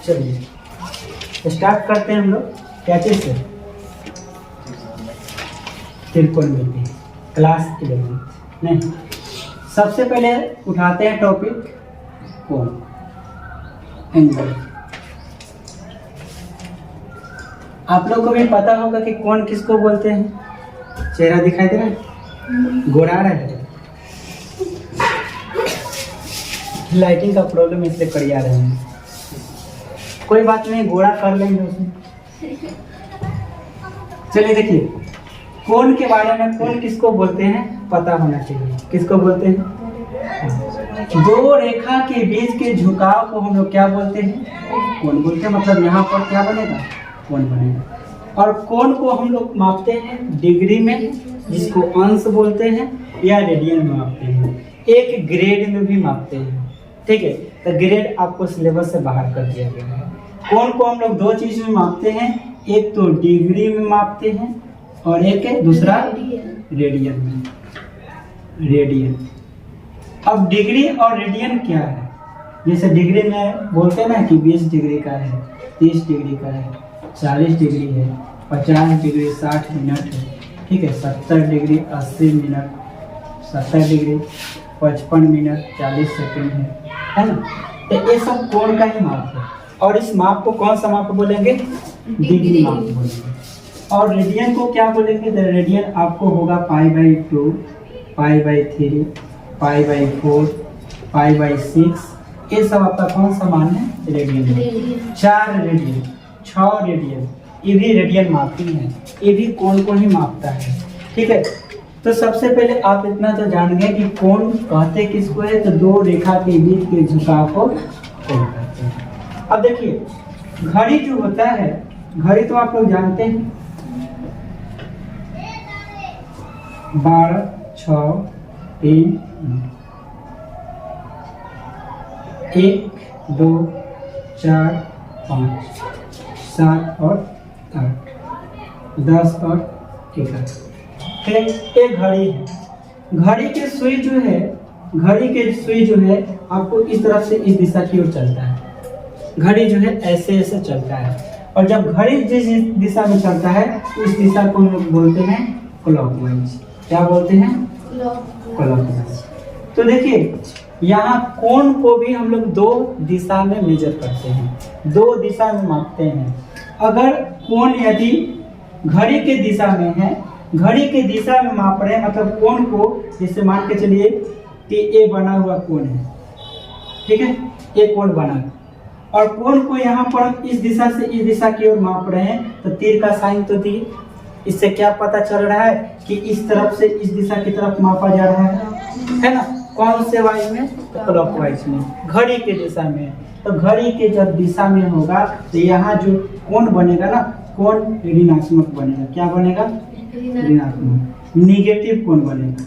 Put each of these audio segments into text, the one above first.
चलिए स्टार्ट करते हैं हम लोग क्या चीज से, त्रिकोणमिति क्लास 11 नहीं। सबसे पहले उठाते हैं टॉपिक कोण, एंगल। आप लोग को भी पता होगा कि कोण किसको बोलते हैं। चेहरा दिखाई दे रहा है, गोरा रहा है, लाइटिंग का प्रॉब्लम इसलिए करिया रहे हैं, कोई बात नहीं, गोरा कर लेंगे उसमें। चलिए देखिए, कोण के बारे में, कोण किसको बोलते हैं पता होना चाहिए। किसको बोलते हैं? दो रेखा के बीच के झुकाव को हम लोग क्या बोलते हैं? कोण बोलते हैं। मतलब यहाँ पर क्या बनेगा? कोण बनेगा। और कोण को हम लोग मापते हैं डिग्री में, जिसको अंश बोलते हैं, या रेडियन में मापते हैं, एक ग्रेड में भी मापते हैं। ठीक है, तो ग्रेड आपको सिलेबस से बाहर कर दिया गया है। कोण को हम लोग दो चीज में मापते हैं, एक तो डिग्री में मापते हैं और एक है दूसरा रेडियन में। रेडियन। अब डिग्री और रेडियन क्या है? जैसे डिग्री में बोलते हैं ना कि 20 डिग्री का है, 30 डिग्री का है, 40 डिग्री है, 50 डिग्री 60 मिनट है, ठीक है, 70 degree 80 minute, 70 degree 55 minute 40 second है ना। तो ये सब कोण का ही माप है। और इस माप को कौन सा माप बोलेंगे? डिग्री माप बोलेंगे। और रेडियन को क्या बोलेंगे? तो रेडियन आपको होगा π/2, π/3, π/4, π/6। ये सब आपका कौन सा मान है? रेडियन है। 4 रेडियन, 6 रेडियन, ये भी रेडियन मापती है, ये भी कोण को ही मापता है। ठीक है, तो सबसे पहले आप इतना तो जान गए कि कोण कहते किसको है? तो दो रेखा के बीच के झुकाव को कोण कहते हैं। अब देखिए, घड़ी जो होता है, घड़ी तो आप लोग जानते हैं 12, 6, 3, 1, 2, 4, 5, 7 और 8, 10 और 11। एक घड़ी है। घड़ी के सुई जो है, घड़ी के सुई जो है आपको इस तरफ से इस दिशा की ओर चलता है। घड़ी जो है ऐसे ऐसे चलता है, और जब घड़ी जिस दिशा में चलता है उस दिशा को हम लोग बोलते हैं क्लॉकवाइज। क्या बोलते हैं? क्लॉकवाइज। तो देखिए, यहाँ कोण को भी हम लोग दो दिशा में मेजर करते हैं, दो दिशा में मापते हैं। अगर कोण यदि घड़ी के दिशा में है, घड़ी के दिशा में माप रहे हैं, मतलब कोण को, जैसे मान के चलिए कि ये बना हुआ कोण है, ठीक है, ये कोण बना, और कोण को यहाँ पर इस दिशा से इस दिशा की ओर माप रहे हैं, तो तीर का साइन तो दिए। इससे क्या पता चल रहा है कि इस तरफ से इस दिशा की तरफ मापा जा रहा है ना। कौन से वाइज में? तो क्लॉकवाइज में, घड़ी के दिशा में। तो घड़ी के जब दिशा में होगा तो यहाँ जो कोण बनेगा ना, कोण ऋणात्मक बनेगा। क्या बनेगा? ऋणात्मक, निगेटिव कोण बनेगा।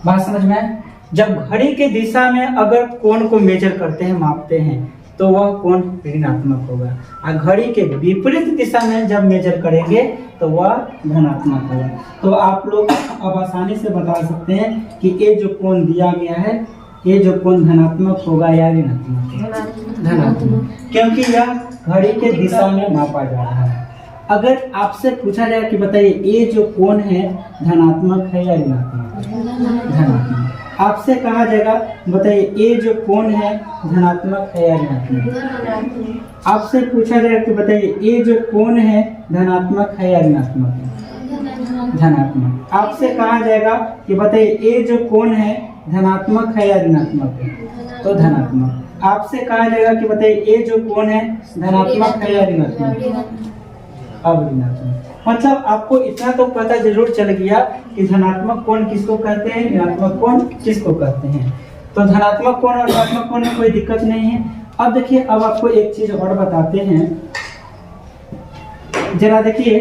बात समझ में आए? जब घड़ी के दिशा में अगर कोण को मेजर करते हैं, मापते हैं, तो वह कोण ऋणात्मक होगा। और घड़ी के विपरीत दिशा में जब मेजर करेंगे तो वह धनात्मक होगा। तो आप लोग अब आसानी से बता सकते हैं कि ये जो कोण दिया गया है, ये जो कोण धनात्मक होगा या ऋणात्मक? धनात्मक, क्योंकि यह घड़ी के दिशा में मापा जा रहा है। अगर आपसे पूछा जाए कि बताइए ये जो कोण है धनात्मक है या ऋणात्मक? धनात्मक। आपसे कहा जाएगा बताइए ये जो कोण है धनात्मक है या ऋणात्मक? आपसे पूछा जाएगा कि बताइए ये जो कोण है धनात्मक है या ऋणात्मक? धनात्मक। आपसे कहा जाएगा कि बताइए ये जो कोण है धनात्मक है या ऋणात्मक? तो धनात्मक। आपसे कहा जाएगा कि बताइए ये जो कोण है धनात्मक है या ऋणात्मक? अब ऋणात्मक। मतलब आपको इतना तो पता जरूर चल गया कि धनात्मक कोण किसको कहते हैं, ऋणात्मक कोण किसको कहते हैं। तो धनात्मक कोण और ऋणात्मक कोण में कोई दिक्कत नहीं है। अब देखिए, अब आपको एक चीज और बताते हैं, जरा देखिए,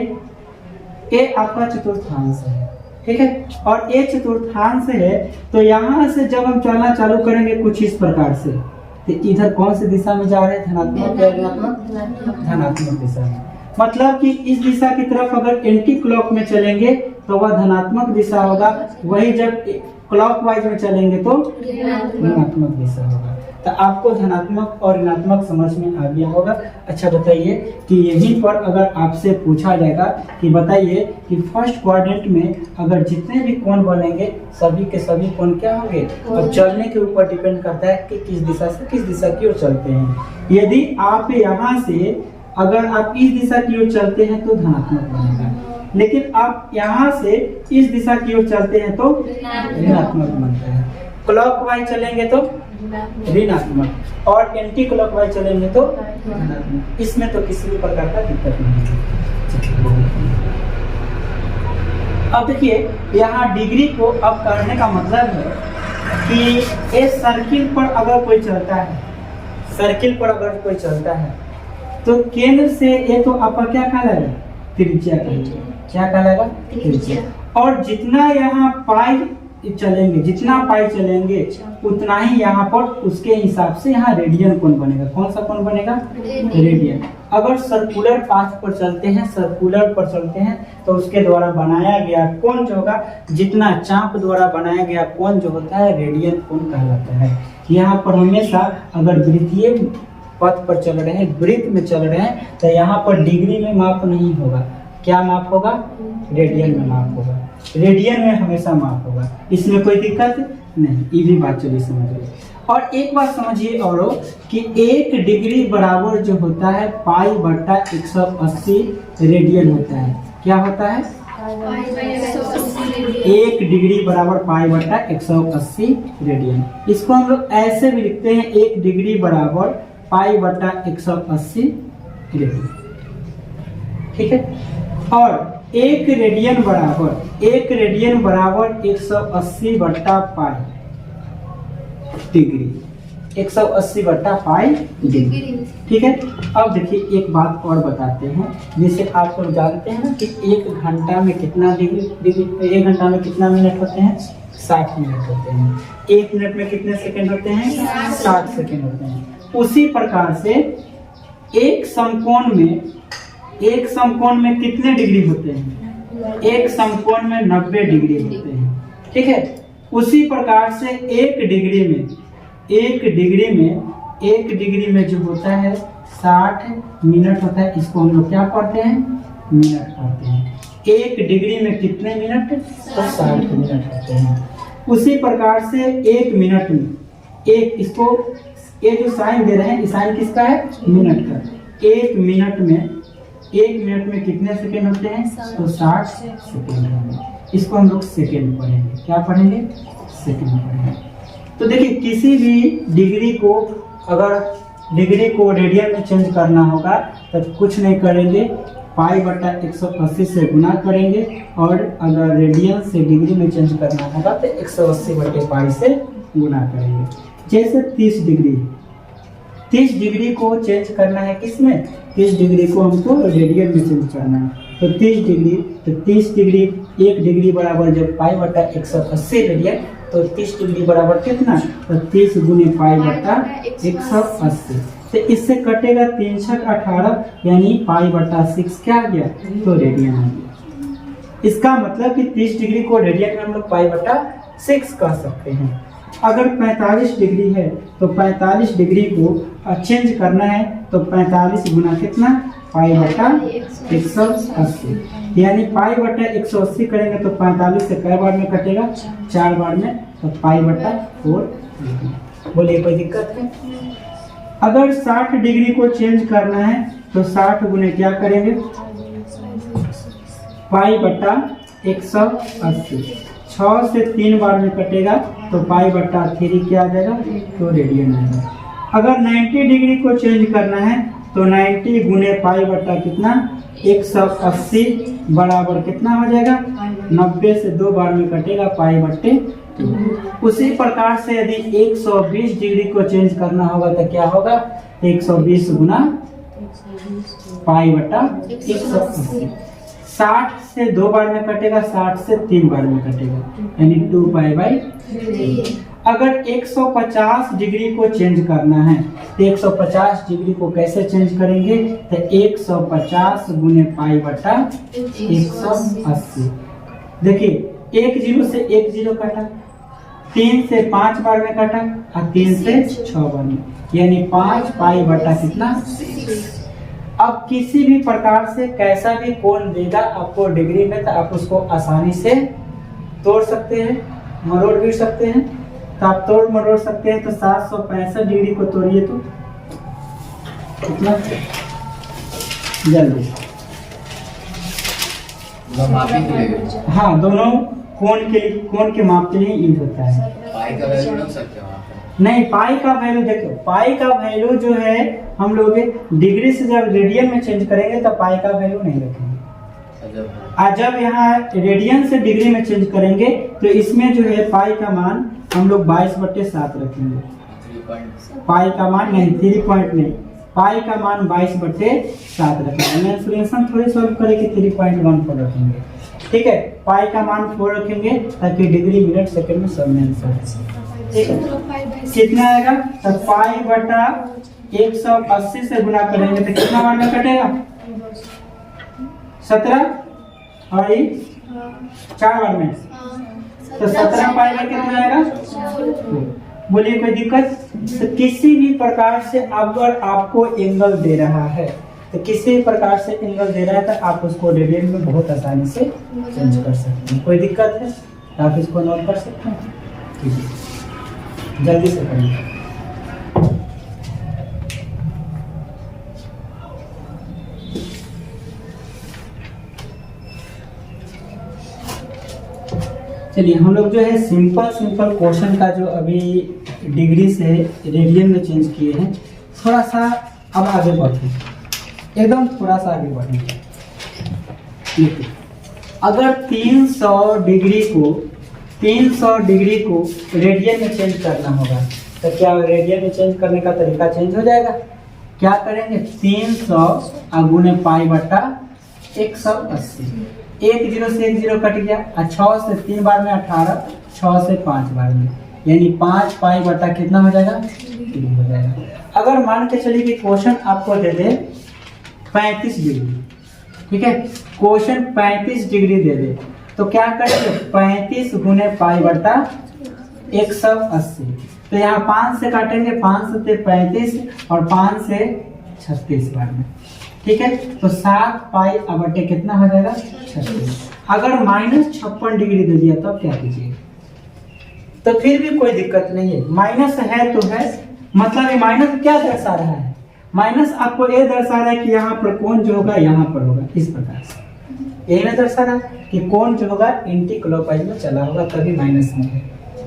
ये आपका चतुर्थांश है, ठीक है, और ये चतुर्थांश है। तो यहाँ से जब हम चलना चालू करेंगे कुछ इस प्रकार से, तो इधर कौन सी दिशा में जा रहे हैं? धनात्मक या ऋणात्मक? धनात्मक दिशा में। मतलब कि इस दिशा की तरफ अगर एंटी क्लॉक में चलेंगे तो वह धनात्मक दिशा होगा, वही जब क्लॉकवाइज में चलेंगे तो ऋणात्मक दिशा होगा। तो आपको धनात्मक और ऋणात्मक समझ में आ गया होगा। अच्छा बताइए कि यहीं पर अगर आपसे पूछा जाएगा कि बताइए कि फर्स्ट क्वाड्रेंट में अगर जितने भी कोण बनेंगे सभी के सभी कोण क्या होंगे? अब चलने के ऊपर डिपेंड करता है कि किस दिशा से किस दिशा की ओर चलते हैं। यदि आप यहाँ से अगर आप इस दिशा की ओर चलते हैं तो धनात्मक बनेगा, लेकिन आप यहाँ से इस दिशा की ओर चलते हैं तो ऋणात्मक बनता है। क्लॉकवाइज चलेंगे तो ऋणात्मक और एंटी क्लॉकवाइज चलेंगे तो धनात्मक। इसमें तो किसी भी प्रकार का दिक्कत नहीं है। अब देखिए यहाँ डिग्री को अब करने का मतलब है कि इस सर्किल पर अगर कोई चलता है, सर्किल पर अगर कोई चलता है तो केंद्र से ये तो आपका क्या कहलाएगा? त्रिज्या कहलाएगा। क्या कहलाएगा? त्रिज्या। और जितना यहाँ पाई चलेंगे, जितना पाई चलेंगे उतना ही यहाँ पर उसके हिसाब से यहाँ रेडियन कोण बनेगा। कौन सा कोण बनेगा? रेडियन। अगर सर्कुलर पाथ पर चलते हैं, सर्कुलर पर चलते हैं तो उसके द्वारा बनाया गया कोण जो होगा, जितना चाप द्वारा बनाया गया कोण जो होता है रेडियन कोण कहलाता है। यहाँ पर हमेशा अगर वृत्तीय पथ पर चल रहे हैं, वृत्त में चल रहे हैं तो यहाँ पर डिग्री में माप नहीं होगा। क्या माप होगा? रेडियन में माप होगा। रेडियन में हमेशा माप होगा, इसमें कोई दिक्कत नहीं। ये भी बात चलिए समझिए। और एक बात समझिए और कि 1 डिग्री बराबर जो होता है पाई बटा 180 रेडियन होता है। क्या होता है? 1 डिग्री बराबर पाई बटा 180 रेडियन। इसको हम लोग ऐसे भी लिखते हैं 1 डिग्री बराबर पाई बटा 180 रेडियन। ठीक है। और 1 रेडियन बराबर 180 बट्टा पाई डिग्री, 180 बट्टा पाई डिग्री। ठीक है। अब देखिए एक बात और बताते हैं, जैसे आप लोग जानते हैं ना कि 1 घंटा में कितना डिग्री 1 घंटा में कितना मिनट होते हैं? 60 मिनट होते हैं। 1 मिनट में कितने सेकंड होते हैं? 60 सेकंड होते हैं। उसी प्रकार से एक समकोण में कितने डिग्री होते हैं? एक समकोण में 90 डिग्री होते हैं। ठीक है। उसी प्रकार से एक डिग्री में जो होता है 60 मिनट होता है। इसको हम लोग क्या पढ़ते हैं? मिनट पढ़ते हैं। 1 डिग्री में कितने मिनट? तो 60 मिनट होते हैं। उसी प्रकार से 1 मिनट में इसको ये जो साइन दे रहे हैं, साइन किसका है? मिनट का। 1 मिनट में कितने सेकेंड होते हैं? तो 60 सेकेंड होंगे। इसको हम लोग सेकेंड पढ़ेंगे। क्या पढ़ेंगे? सेकेंड पढ़ेंगे। तो देखिए किसी भी डिग्री को अगर डिग्री को रेडियन में चेंज करना होगा तो कुछ नहीं करेंगे, पाई बटा 180 से गुना करेंगे। और अगर रेडियन से डिग्री में चेंज करना होगा तो 180 बटे पाई से गुना करेंगे। जैसे 30 डिग्री को चेंज करना है किसमें? 30 डिग्री को हमको रेडियन में चेंज करना है। तो 30 डिग्री 1 डिग्री बराबर जब पाई बटा 180 रेडियन, तो 30 डिग्री बराबर कितना? तो 30 गुने पाई बटा 180। तो इससे कटेगा 3 छक 18, यानी पाई बटा 6 क्या आ गया? तो रेडियन आ गया। इसका मतलब कि 30 डिग्री को रेडियन में हम लोग पाई बटा 6 कह सकते हैं। अगर 45 डिग्री है तो 45 डिग्री को चेंज करना है तो 45 गुना कितना? पाई बटा 180, यानी पाई बटा 180 करेंगे तो 45 से कै बार में कटेगा? 4 बार में। तो पाई बटा 4। बोलिए कोई दिक्कत है? अगर 60 डिग्री को चेंज करना है तो 60 गुने क्या करेंगे? पाई बटा 180। 6 से 3 बार में कटेगा तो पाई बटा 3 क्या आ जाएगा? तो रेडियन आएगा। अगर 90 डिग्री को चेंज करना है तो 90 गुने पाई बटा कितना? 180 बराबर कितना हो जाएगा? 90 से 2 बार में कटेगा पाई बटे 2। उसी प्रकार से यदि 120 डिग्री को चेंज करना होगा तो क्या होगा? 120 गुना पाई बटा 180। 60 से 2 बार में कटेगा, 60 से 3 बार में कटेगा, यानी 2 पाई बाई 3। अगर 150 डिग्री को चेंज करना है तो 150 डिग्री को कैसे चेंज करेंगे? तो 150 गुने पाई बटा 180। देखिए 1 0 से 1 0 कटा, 3 से 5 बार में काटा और 3 से 6 बार में, यानी 5 पाई बटा कितना। अब किसी भी प्रकार से कैसा भी कोण देगा आपको डिग्री में, तो आप उसको आसानी से तोड़ सकते हैं, मरोड़ भी सकते हैं। तो आप तोड़ मरोड़ सकते हैं। तो 765 डिग्री को तोड़िए तो कितना, जल्दी। हाँ, दोनों कोण के माप के लिए यूज होता है। पाई का वैल्यू रख सकते हो आप? नहीं, पाई का वैल्यू देखो, पाई का वैल्यू जो है हम लोग डिग्री से जब रेडियन में चेंज करेंगे तो पाई का वैल्यू नहीं रखेंगे। और जब यहाँ रेडियन से डिग्री में चेंज करेंगे तो इसमें जो है पाई का मान हम लोग 22/7 रखेंगे। पाई का मान नहीं, 3 पॉइंट नहीं, पाई का मान 22/7 रखेंगे। मैं सोल्यूशन थोड़ी सॉल्व करेंगे 3.14 रखेंगे, ठीक है। पाई का मान 4 रखेंगे ताकि डिग्री मिनट सेकंड में सब में आंसर है, ठीक है। कितना आएगा? तो पाई बटा 180 से गुना करेंगे तो कितना बार में कटेगा? 17 और ये 4 बार में, तो 17 पाई में कितना आएगा? बोलिए कोई दिक्कत? तो किसी भी प्रकार से अगर आपको एंगल दे रहा है, तो किसी भी प्रकार से एंगल दे रहा है तो आप उसको रेडियन में बहुत आसानी से चेंज कर सकते हैं। कोई दिक्कत है तो आप इसको नोट कर सकते हैं, ठीक है। जल्दी से करिए। चलिए, हम लोग जो है सिंपल क्वेश्चन का जो अभी डिग्री से रेडियन में चेंज किए हैं, थोड़ा सा अब आगे बढ़ते हैं, एकदम थोड़ा सा आगे बढ़ेंगे। अगर 300 डिग्री को रेडियन में चेंज करना होगा तो क्या रेडियन में चेंज करने का तरीका चेंज हो जाएगा? क्या करेंगे? 300 गुने पाई बटा 180, 1 0 से 1 0 कट गया, 6 से 3 बार में 18, 6 से 5 बार में, यानी 5 पाई बटा कितना हो जाएगा? 3 हो जाएगा। अगर मान के चलिए कि क्वेश्चन आपको दे दे 35 डिग्री, ठीक है, क्वेश्चन 35 डिग्री दे दे, तो क्या करेंगे? 35 गुने पाई बटा 180, तो यहाँ 5 से काटेंगे, 5 से 35 और 5 से 36 बार में, ठीक है। तो 7 पाई बटे कितना हो जाएगा? 36। अगर -56 डिग्री दे दिया तब क्या कीजिए? तो फिर भी कोई दिक्कत नहीं है, माइनस है तो है, मतलब ये माइनस क्या दर्शा रहा है? माइनस आपको ये दर्शा रहा है कि यहाँ पर कोण जो होगा यहाँ पर होगा, इस प्रकार से यही ना दर्शा रहा है कि कोण जो होगा एंटी क्लॉकवाइज में चला होगा, तभी माइनस में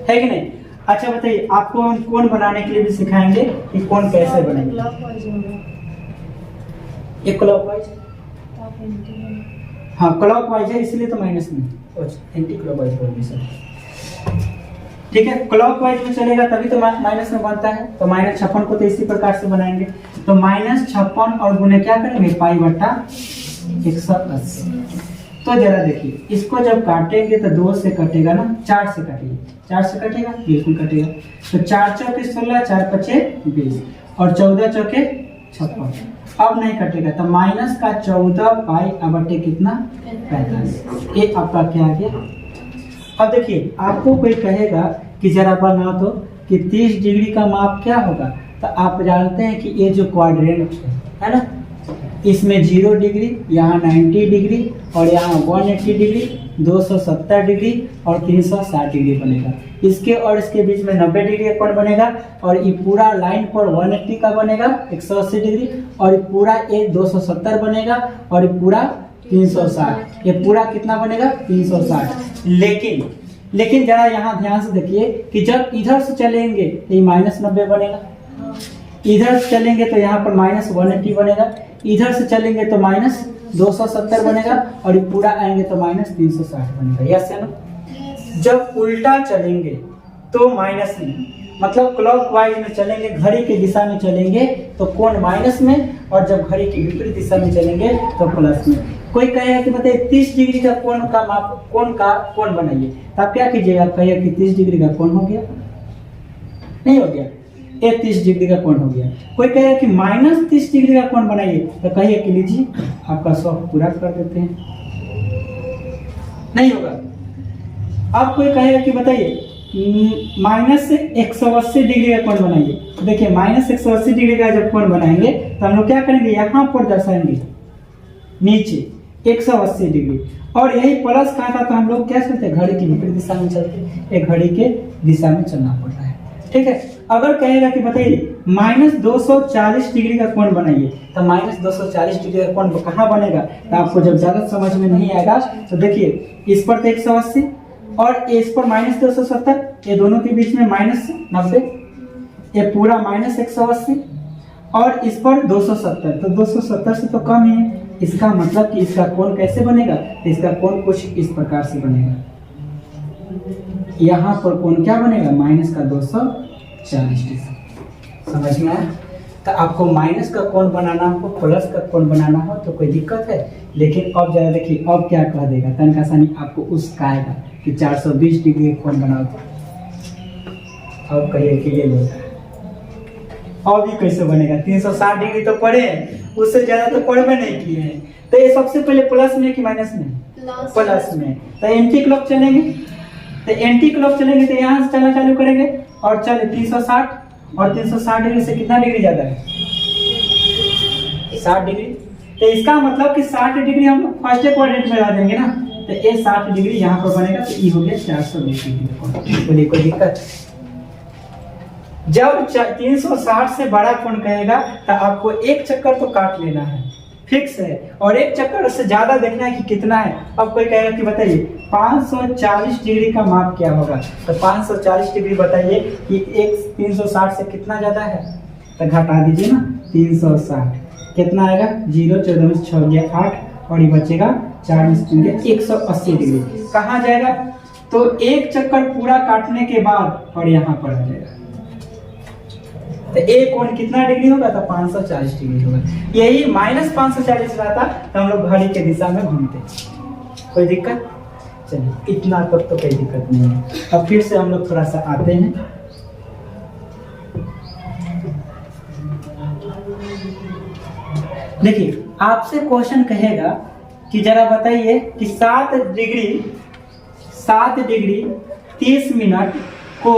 है कि नहीं? अच्छा बताइए, आपको हम कोण बनाने के लिए भी सिखाएंगे कि कोण कैसे बनेंगे। ये क्लॉकवाइज, हाँ क्लॉकवाइज है इसलिए तो माइनस में, एंटी क्लॉकवाइज बोल सर, ठीक है। क्लॉकवाइज में चलेगा तभी तो माइनस में बनता है, तो -56 को तो इसी प्रकार से बनाएंगे। तो -56 और गुने क्या करेंगे? पाई बटा 180। तो जरा देखिए, इसको जब काटेंगे तो 2 से कटेगा ना, 4 से काटिए, 4 से कटेगा, बिल्कुल कटेगा। तो 4 चौके 16, 4 पचे 20 और 14 चौके 56। अब नहीं कटेगा तो माइनस का 14 पाई बटे कितना? 45। ये आपका क्या आ गया? अब देखिए, आपको कोई कहेगा कि जरा बना दो कि 30 डिग्री का माप क्या होगा, तो आप जानते हैं कि ये जो क्वाड्रेंट है ना, इसमें 0 डिग्री, यहाँ 90 डिग्री और यहाँ 180 डिग्री, 270 डिग्री और 360 डिग्री बनेगा। इसके और इसके बीच में 90 डिग्री का कोण बनेगा और ये पूरा लाइन पर 180 का बनेगा 180 डिग्री, और ये पूरा ये 270 बनेगा और ये पूरा 360। ये पूरा कितना बनेगा? 360। लेकिन जरा यहाँ ध्यान से देखिए कि जब इधर से चलेंगे तो ये -90 बनेगा, इधर से चलेंगे तो यहाँ पर -180 बनेगा, इधर से चलेंगे तो -270 बनेगा और ये पूरा आएंगे तो -360 बनेगा। यस है ना? जब उल्टा चलेंगे तो माइनस में, मतलब क्लॉकवाइज में चलेंगे, घड़ी की दिशा में चलेंगे तो कोण माइनस में, और जब घड़ी की विपरीत दिशा में चलेंगे तो प्लस में। कोई कहेगा कि बताइए 30 डिग्री का कोण का माप, कोण बनाइए, तो आप क्या कीजिएगा? आप कहिए कि 30 डिग्री का कोण हो गया, नहीं हो गया, ये 30 डिग्री का कोण हो गया। कोई कहेगा कि -30 डिग्री का कोण बनाइए, तो कहिए कि लीजिए आपका शौक पूरा कर देते हैं, नहीं होगा। अब कोई कहेगा कि बताइए माइनस 180 डिग्री का कोण बनाइए। देखिए माइनस 180 डिग्री का जब कोण बनाएंगे तो हम लोग क्या करेंगे, यहाँ पर दर्शाएंगे नीचे 180 डिग्री, और यही प्लस कहा था तो हम लोग क्या करते हैं, घड़ी की विपरीत दिशा में चलते हैं, एक घड़ी के दिशा में चलना पड़ता है। ठीक है, अगर कहेगा कि बताइए माइनस 240 डिग्री का कोण बनाइए, तो माइनस 240 डिग्री का कोण कहाँ बनेगा, तो आपको जब ज्यादा समझ में नहीं आएगा तो देखिए इस पर तो 180 और इस पर माइनस 270, ये दोनों के बीच में माइनस 90, ये पूरा माइनस 180 और इस पर 270, तो 270 से तो कम ही है, इसका मतलब कि इसका कोण कैसे बनेगा, तो इसका कोण कुछ इस प्रकार से बनेगा, यहाँ पर कोण क्या बनेगा, माइनस का 240 डिग्री। समझ में आया? तो आपको माइनस का कोण बनाना हो, प्लस का कोण बनाना हो तो कोई दिक्कत है, लेकिन अब जरा देखिए अब क्या कह देगा, तनका सानी आपको उसका आएगा कि 420 डिग्री का कोण बनाओ, तो अब कहिए कि ये लो, अब ये कैसे बनेगा, 360 डिग्री तो पढ़े हैं, उससे ज्यादा तो पढ़ में नहीं किए हैं, तो ये सबसे पहले प्लस में कि माइनस में, प्लस में, तो एंटी क्लॉक चलेंगे, तो एंटी क्लॉक चलेंगे तो यहाँ से चलना चालू करेंगे और चले 360, और 360 डिग्री से कितना डिग्री ज्यादा है, 60 डिग्री, तो इसका मतलब कि 60 डिग्री हम फर्स्ट क्वाड्रेंट में ला देंगे ना, तो ये 60 डिग्री यहाँ पर बनेगा, तो ये हो गया 420 डिग्री। बोलिए कोई दिक्कत? जब 360 से बड़ा कोण कहेगा तो आपको एक चक्कर तो काट लेना है, फिक्स है, और एक चक्कर से ज्यादा देखना है कि कितना है। अब कोई कहेगा कि बताइए 540 डिग्री का माप क्या होगा, तो 540 डिग्री बताइए कि एक 360 से कितना ज्यादा है, तो घटा दीजिए ना, 360 कितना आएगा, 0 14 में 6 गया 8, और ये बचेगा 4 में 180 डिग्री। कहाँ जाएगा, तो एक चक्कर पूरा काटने के बाद और यहाँ पर आ जाएगा, तो एक कोण कितना डिग्री होगा, तो 540 डिग्री होगा। यही माइनस 540 रहता तो हम लोग घड़ी के दिशा में घूमते, कोई दिक्कत? चलिए इतना तक तो कोई दिक्कत नहीं है। अब फिर से हम लोग थोड़ा सा आते हैं, देखिए आपसे क्वेश्चन कहेगा कि जरा बताइए कि 7 डिग्री 30 मिनट को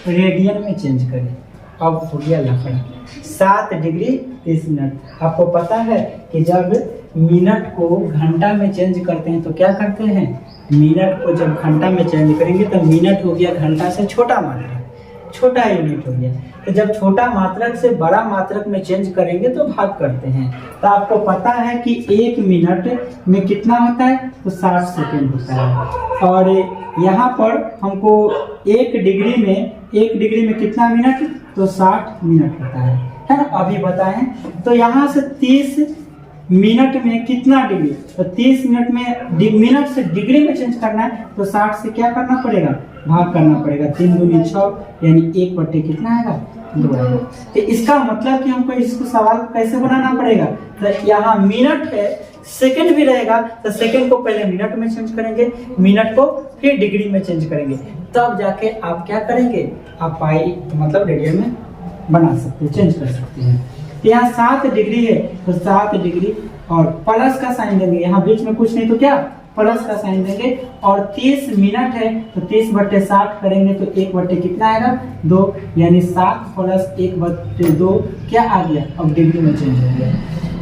रेडियन में चेंज करें। अब हो गया लफड़ा, 7 डिग्री 30 मिनट। आपको पता है कि जब मिनट को घंटा में चेंज करते हैं तो क्या करते हैं, मिनट को जब घंटा में चेंज करेंगे तो मिनट हो गया घंटा से छोटा मात्रक, छोटा यूनिट हो गया, तो जब छोटा मात्रक से बड़ा मात्रक में चेंज करेंगे तो भाग करते हैं। तो आपको पता है कि 1 मिनट में कितना होता है, तो 60 सेकेंड होता है, और यहाँ पर हमको 1 डिग्री में कितना मिनट, तो 60 मिनट होता है ना। अभी बताएं तो यहाँ से 30 मिनट में कितना डिग्री, तो 30 मिनट में मिनट से डिग्री में चेंज करना है, तो 60 से क्या करना पड़ेगा, भाग करना पड़ेगा, 3 दूनी 6, यानी 1 बटे कितना आएगा, 2 आएगा। तो इसका मतलब कि हमको इसको सवाल कैसे बनाना पड़ेगा, तो यहाँ मिनट है, सेकंड भी रहेगा, तो सेकंड को पहले मिनट में चेंज करेंगे, मिनट को फिर डिग्री में चेंज करेंगे, तब जाके आप क्या करेंगे, आप पाई मतलब रेडियन में बना सकते हैं, चेंज कर सकते हैं। तो यहाँ 7 डिग्री है, तो 7 डिग्री और प्लस का साइन देंगे, यहाँ बीच में कुछ नहीं तो क्या, प्लस का साइन देंगे, और 30 मिनट है तो 30 बटे 60 करेंगे तो 1 बटे कितना आएगा, 2, यानी 7 प्लस 1 बटे 2 क्या आ गया, अब डिग्री में चेंज हो गया,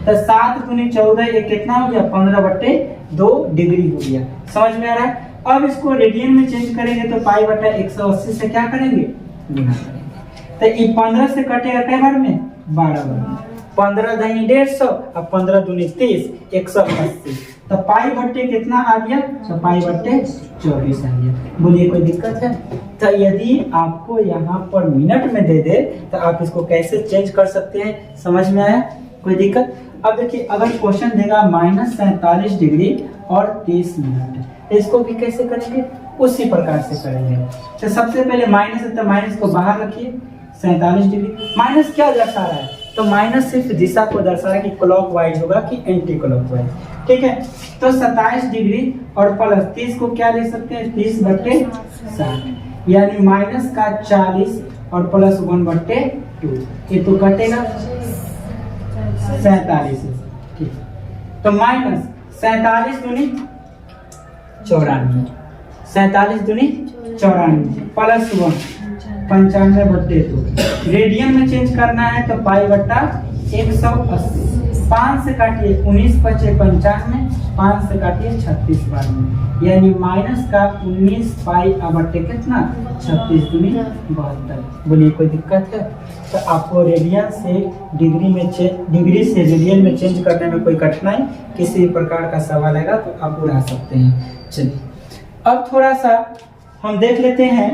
तो 7 दूनी 14, ये कितना हो गया, 15 बटे 2 डिग्री हो गया। समझ में आ रहा है? अब इसको रेडियन में चेंज करेंगे तो पाई बटा 180 से क्या करेंगे, गुना करेंगे, तो ये 15 से कटेगा कई बार में, 12 बार में, 15 दही 150 और 15 दूनी 30, 180, तो पाई बट्टे कितना आ गया, तो पाई बट्टे 24 आ गया। बोलिए कोई दिक्कत है? तो यदि आपको यहाँ पर मिनट में दे दे तो आप इसको कैसे चेंज कर सकते हैं, समझ में आया? कोई दिक्कत? अब देखिए अगर क्वेश्चन देगा माइनस 47 डिग्री और 30 मिनट, तो इसको भी कैसे करेंगे, उसी प्रकार से करेंगे। तो सबसे पहले माइनस है तो माइनस को बाहर रखिए, 47 डिग्री, माइनस क्या दर्शा रहा है, तो माइनस सिर्फ दिशा को दर्शा रहा है कि क्लॉकवाइज होगा कि एंटी क्लॉकवाइज, ठीक है। तो 27 डिग्री और प्लस 30 को क्या ले सकते हैं, 30 बटे 60, यानी माइनस का 40 और प्लस 1 बटे 2, ये तो कटेगा 47, ठीक। तो माइनस 47 दूनी 94, 47 दूनी 94 प्लस 1 95/2। रेडियन में चेंज करना है तो पाई बट्टा 180। 5 से काटिए 19 बचे 95, 5 से काटिए 36 बार में, यानी माइनस का 19 पाई बट्टे कितना 36 दूनी 72। बोलिए कोई दिक्कत है? तो आपको रेडियन से डिग्री से रेडियन में चेंज करने में कोई कठिनाई किसी प्रकार का सवाल आएगा तो आप उड़ा सकते हैं। चलिए अब थोड़ा सा हम देख लेते हैं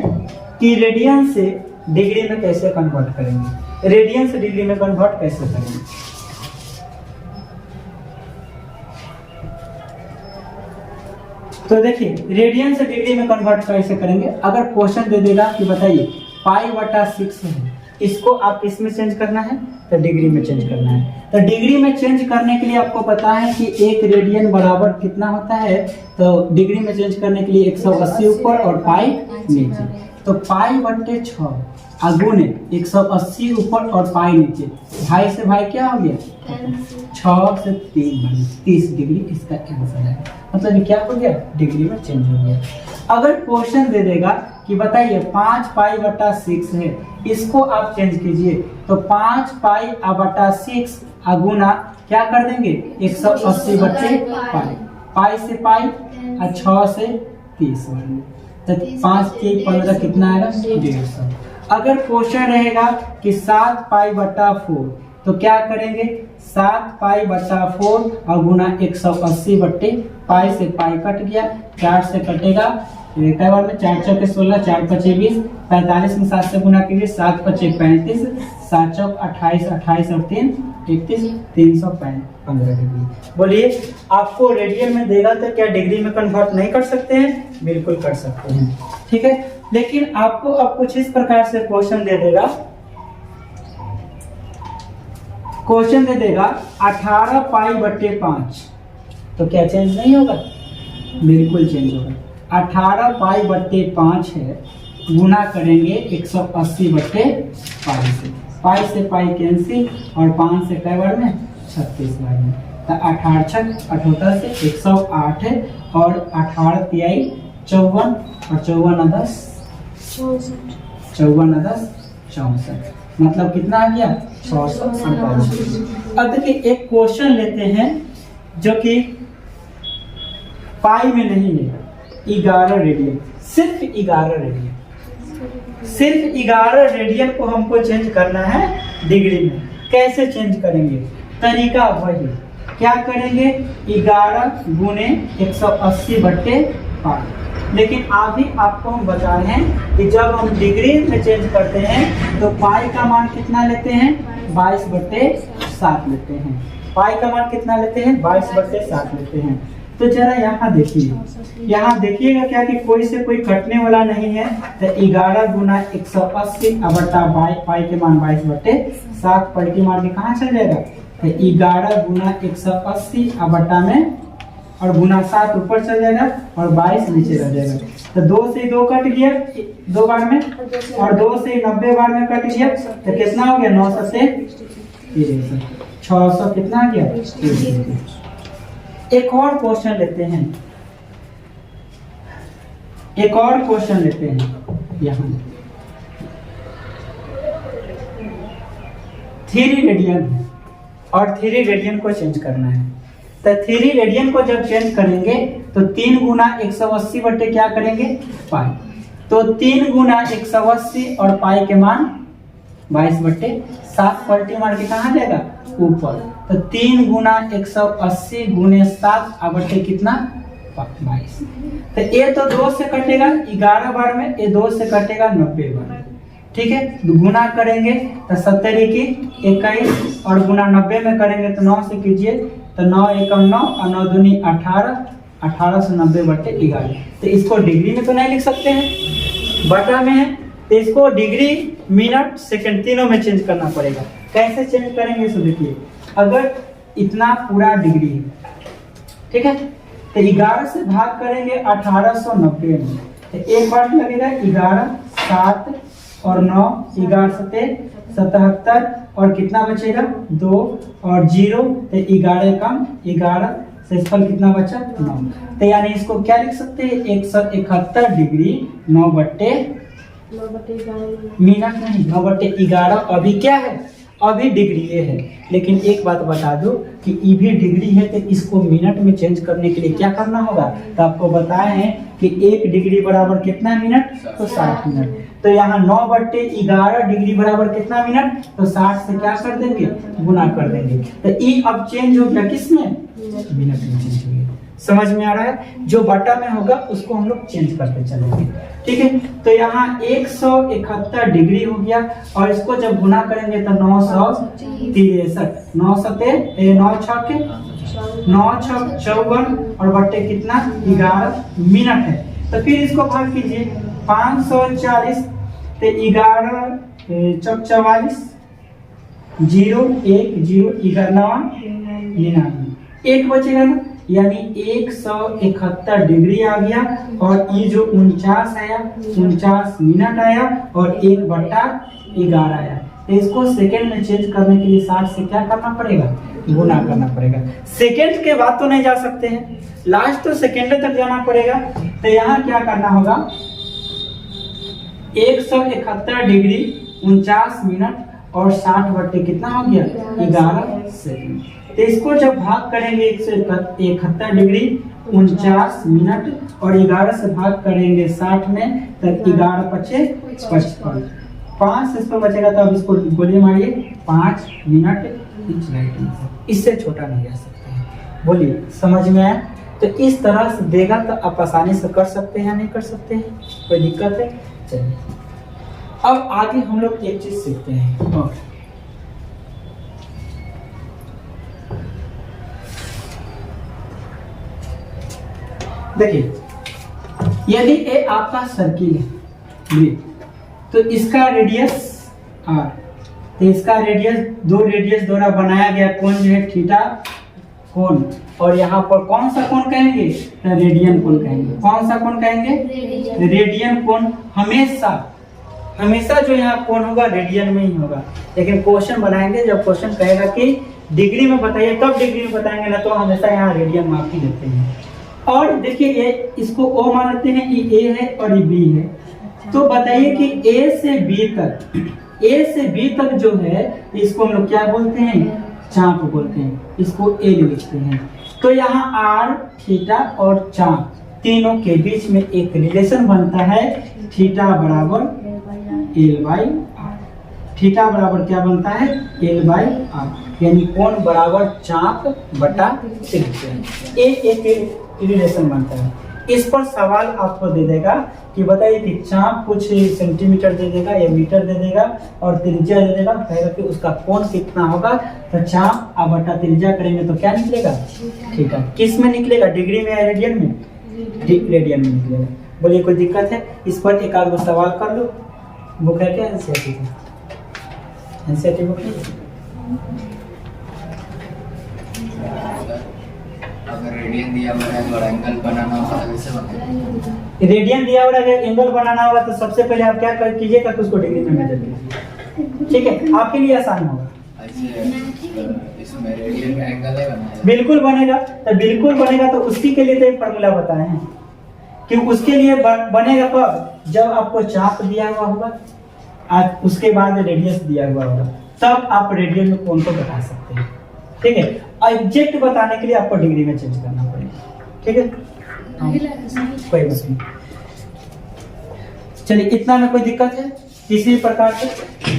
कि रेडियन से डिग्री में कैसे कन्वर्ट करेंगे, रेडियन से डिग्री में कन्वर्ट कैसे करेंगे। तो देखिए रेडियन से डिग्री में कन्वर्ट कैसे करेंगे। अगर क्वेश्चन दे देगा कि बताइए पाई बटा 6 है, इसको आप इसमें चेंज करना है तो डिग्री में चेंज करना है। तो डिग्री में चेंज करने के लिए आपको पता है कि 1 रेडियन बराबर कितना होता है, तो डिग्री में चेंज करने के लिए 180 ऊपर और पाई नीचे। तो पाई बट्टे 6 गुणे 180 ऊपर और पाई नीचे, भाई से भाई क्या हो गया 6 से 3 बनी 30 डिग्री इसका आंसर है। मतलब ये क्या हो गया डिग्री में चेंज हो गया। अगर क्वेश्चन दे देगा कि बताइए 5 पाई बटा 6 है, इसको आप चेंज कीजिए तो 5 पाई बटा 6 गुना क्या कर देंगे 180 बटे पाई, पाई से पाई और 6 से 30 तो 5 के 15 कितना आएगा 150। अगर क्वेश्चन रहेगा कि 7 पाई बटा 4 तो क्या करेंगे 7 पाई बटा 4 और गुना 180 बट्टे पाई से पाई कट गया, 4 से कटेगा कई बार में 4 चौके 16, 4 पचे 20, 45 में 7 से गुना कीजिए 7 पचे 35, 7 चौक 28, 28 और 3 31, 315 डिग्री। बोलिए आपको रेडियन में देगा तो क्या डिग्री में कन्वर्ट नहीं कर सकते हैं? बिल्कुल कर सकते हैं, ठीक है। लेकिन आपको अब कुछ इस प्रकार से क्वेश्चन दे देगा, क्वेश्चन दे देगा 18 पाई बट्टे 5 तो क्या चेंज नहीं होगा? बिल्कुल चेंज होगा। 18 पाई बट्टे 5 है, गुना करेंगे 180 बट्टे पाई से पाई कैंसिल और 5 से कई बार में 36 बार में, तो 18 छक 78 से 108 है और 18 तिहाई 54 और 54 10 64, मतलब कितना आ गया 648। अब देखिए एक क्वेश्चन लेते हैं जो कि पाई में नहीं है, 11 रेडियन, सिर्फ 11 रेडियन, सिर्फ 11 रेडियन को हमको चेंज करना है डिग्री में। कैसे चेंज करेंगे? तरीका वही, क्या करेंगे 11 गुने 180 बट्टे पाई। लेकिन अभी आपको हम बता रहे हैं कि जब हम डिग्री में चेंज करते हैं तो पाई का मान कितना लेते हैं 22 बट्टे 7 लेते हैं। पाई का मान कितना लेते हैं 22 बट्टे 7 लेते हैं। तो जरा यहाँ देखिए, यहाँ देखिएगा क्या कि कोई से कोई कटने वाला नहीं है, तो 11 गुना 180 बट्टा पाई के मान 22 बट्टे 7 पलटी मार के कहाँ चल जाएगा, तो 11 गुना 180 बट्टा में और गुना 7 ऊपर चल जाएगा और 22 नीचे रह जाएगा। तो 2 से 2 कट गया 2 बार में और 2 से 90 बार में कट गया, तो कितना हो गया 9 से 600 कितना आ गया। एक और क्वेश्चन लेते हैं, एक और क्वेश्चन लेते हैं। यहाँ 3 रेडियन है और 3 रेडियन को चेंज करना है। तो 3 रेडियन को जब चेंज करेंगे तो 3 गुना 180 बट्टे क्या करेंगे पाई, तो 3 गुना 180 और पाई के मान 22 बट्टे 7 पलटी मार के कहाँ जाएगा ऊपर, तो 3 गुना 180 गुने 7 बट्टे कितना 22। तो ये तो 2 से कटेगा 11 बार में, ये 2 से कटेगा 90 बार, ठीक है। गुना करेंगे तो 70 की 21 और गुना 90 में करेंगे तो 9 से कीजिए तो 9 एकम 9 और 9 दूनी 18, 18 से 90 बट्टे 11। तो इसको डिग्री में तो नहीं लिख सकते हैं, बटा में है, तो इसको डिग्री मिनट सेकंड तीनों में चेंज करना पड़ेगा। कैसे चेंज करेंगे इसको देखिए, अगर इतना पूरा डिग्री है, ठीक है, तो 11 से भाग करेंगे 1890 में, तो एक बार लगेगा 11 7 और 9 11 7 77 और कितना बचेगा 2 और 0, तो 11 कम 11 क्षेत्रफल कितना बचा 9। तो यानी इसको क्या लिख सकते हैं 171 डिग्री 9/11 मिनट नहीं 9/11 अभी क्या है अभी डिग्री ये है। लेकिन एक बात बता दो कि ई भी डिग्री है तो इसको मिनट में चेंज करने के लिए क्या करना होगा। तो आपको बताए हैं कि 1 डिग्री बराबर कितना मिनट तो 60 मिनट। तो यहाँ 9/11 डिग्री बराबर कितना मिनट तो 60 से क्या कर देंगे गुना कर देंगे। तो ई अब चेंज हो गया किसमें मिनट में चेंज हो गया। समझ में आ रहा है जो बटा में होगा उसको हम लोग चेंज करते चलेंगे। ठीक है तो यहाँ 171 डिग्री हो गया और इसको जब गुना करेंगे तो 963 9 6 54 और बट्टे कितना 11 मिनट है। तो फिर इसको भाग कीजिए 540 तो 11 चौक 44 0 1 0 11 99 एक बचेगा ना यानी 171 डिग्री आ गया और ये जो 49 आया 49 मिनट आया और 1/11 आया। तो इसको सेकंड में चेंज करने के लिए 60 से क्या करना पड़ेगा गुना करना पड़ेगा। सेकंड के बाद तो नहीं जा सकते हैं लास्ट तो सेकंड तक जाना पड़ेगा। तो यहाँ क्या करना होगा 171 डिग्री 49 मिनट और 60 बट्टे कितना हो गया 11 सेकंड। तो इसको जब भाग करेंगे 171 डिग्री 49 मिनट और 11 से भाग करेंगे 60 में तो 11 पचे 55 5 इस पर बचेगा। तो अब इसको गोली मारिए 5 मिनट इससे छोटा नहीं जा सकता है। बोलिए समझ में आया। तो इस तरह से देगा तो आप आसानी से कर सकते हैं या नहीं कर सकते हैं कोई दिक्कत है। चलिए अब आगे हम लोग एक चीज सीखते हैं और देखिए यदि ये आपका सर्किल है तो इसका रेडियस r तो इसका रेडियस दो रेडियस द्वारा बनाया गया कोण जो है थीटा कोण और यहाँ पर कौन सा कोण कहेंगे रेडियन कोण कहेंगे। कौन सा कोण कहेंगे रेडियन कोण। हमेशा जो यहाँ कोण होगा रेडियन में ही होगा। लेकिन क्वेश्चन बनाएंगे जब क्वेश्चन कहेगा कि डिग्री में बताइए तब डिग्री में बताएंगे ना तो हमेशा यहाँ रेडियन माप ही देते हैं। और देखिए ये इसको O मानते हैं ये A है और ये B है। तो बताइए कि A से B तक जो है इसको हम लोग क्या बोलते हैं चाप बोलते हैं। इसको A लिखते हैं। तो यहाँ R थीटा और चाप तीनों के बीच में एक रिलेशन बनता है थीटा बराबर L/R। थीटा बराबर क्या बनता है L/R यानी कोण बराबर चाप बटा त्रिज्या। एक रिलेशन बनता है। इस पर सवाल आपको दे देगा कि बताइए कि चाप कुछ सेंटीमीटर दे देगा या मीटर दे देगा और त्रिज्या दे देगा। कहेगा कि उसका कोण कितना होगा तो चाप और बटा त्रिज्या करेंगे तो क्या निकलेगा ठीक है। किस में निकलेगा डिग्री में या रेडियन में रेडियन में निकलेगा। बोलिए कोई दिक्कत है। इस पर एक आध सवाल कर लो। बुक है क्या एनसीईआरटी बुक नहीं। अगर रेडियन दिया हुआ है और एंगल बनाना होगा तो कैसे बनाएंगे। रेडियन दिया हुआ है एंगल बनाना होगा तो सबसे पहले आप क्या कीजिएगा कि उसको डिग्री में मेजर कीजिए। ठीक है आपके लिए आसान होगा। इसमें रेडियन का एंगल है बनाएगा बिल्कुल बनेगा। तो बिल्कुल बनेगा तो उसी के लिए तो एक फार्मूला बताए हैं कि उसके लिए बनेगा कब जब आपको चाप दिया हुआ होगा आज उसके बाद रेडियस दिया हुआ होगा तब आप रेडियन में कोण को बता सकते हैं। ठीक है एग्जैक्ट बताने के लिए आपको डिग्री में चेंज करना पड़ेगा। ठीक है कोई बात नहीं। चलिए इतना में कोई दिक्कत है। किसी प्रकार से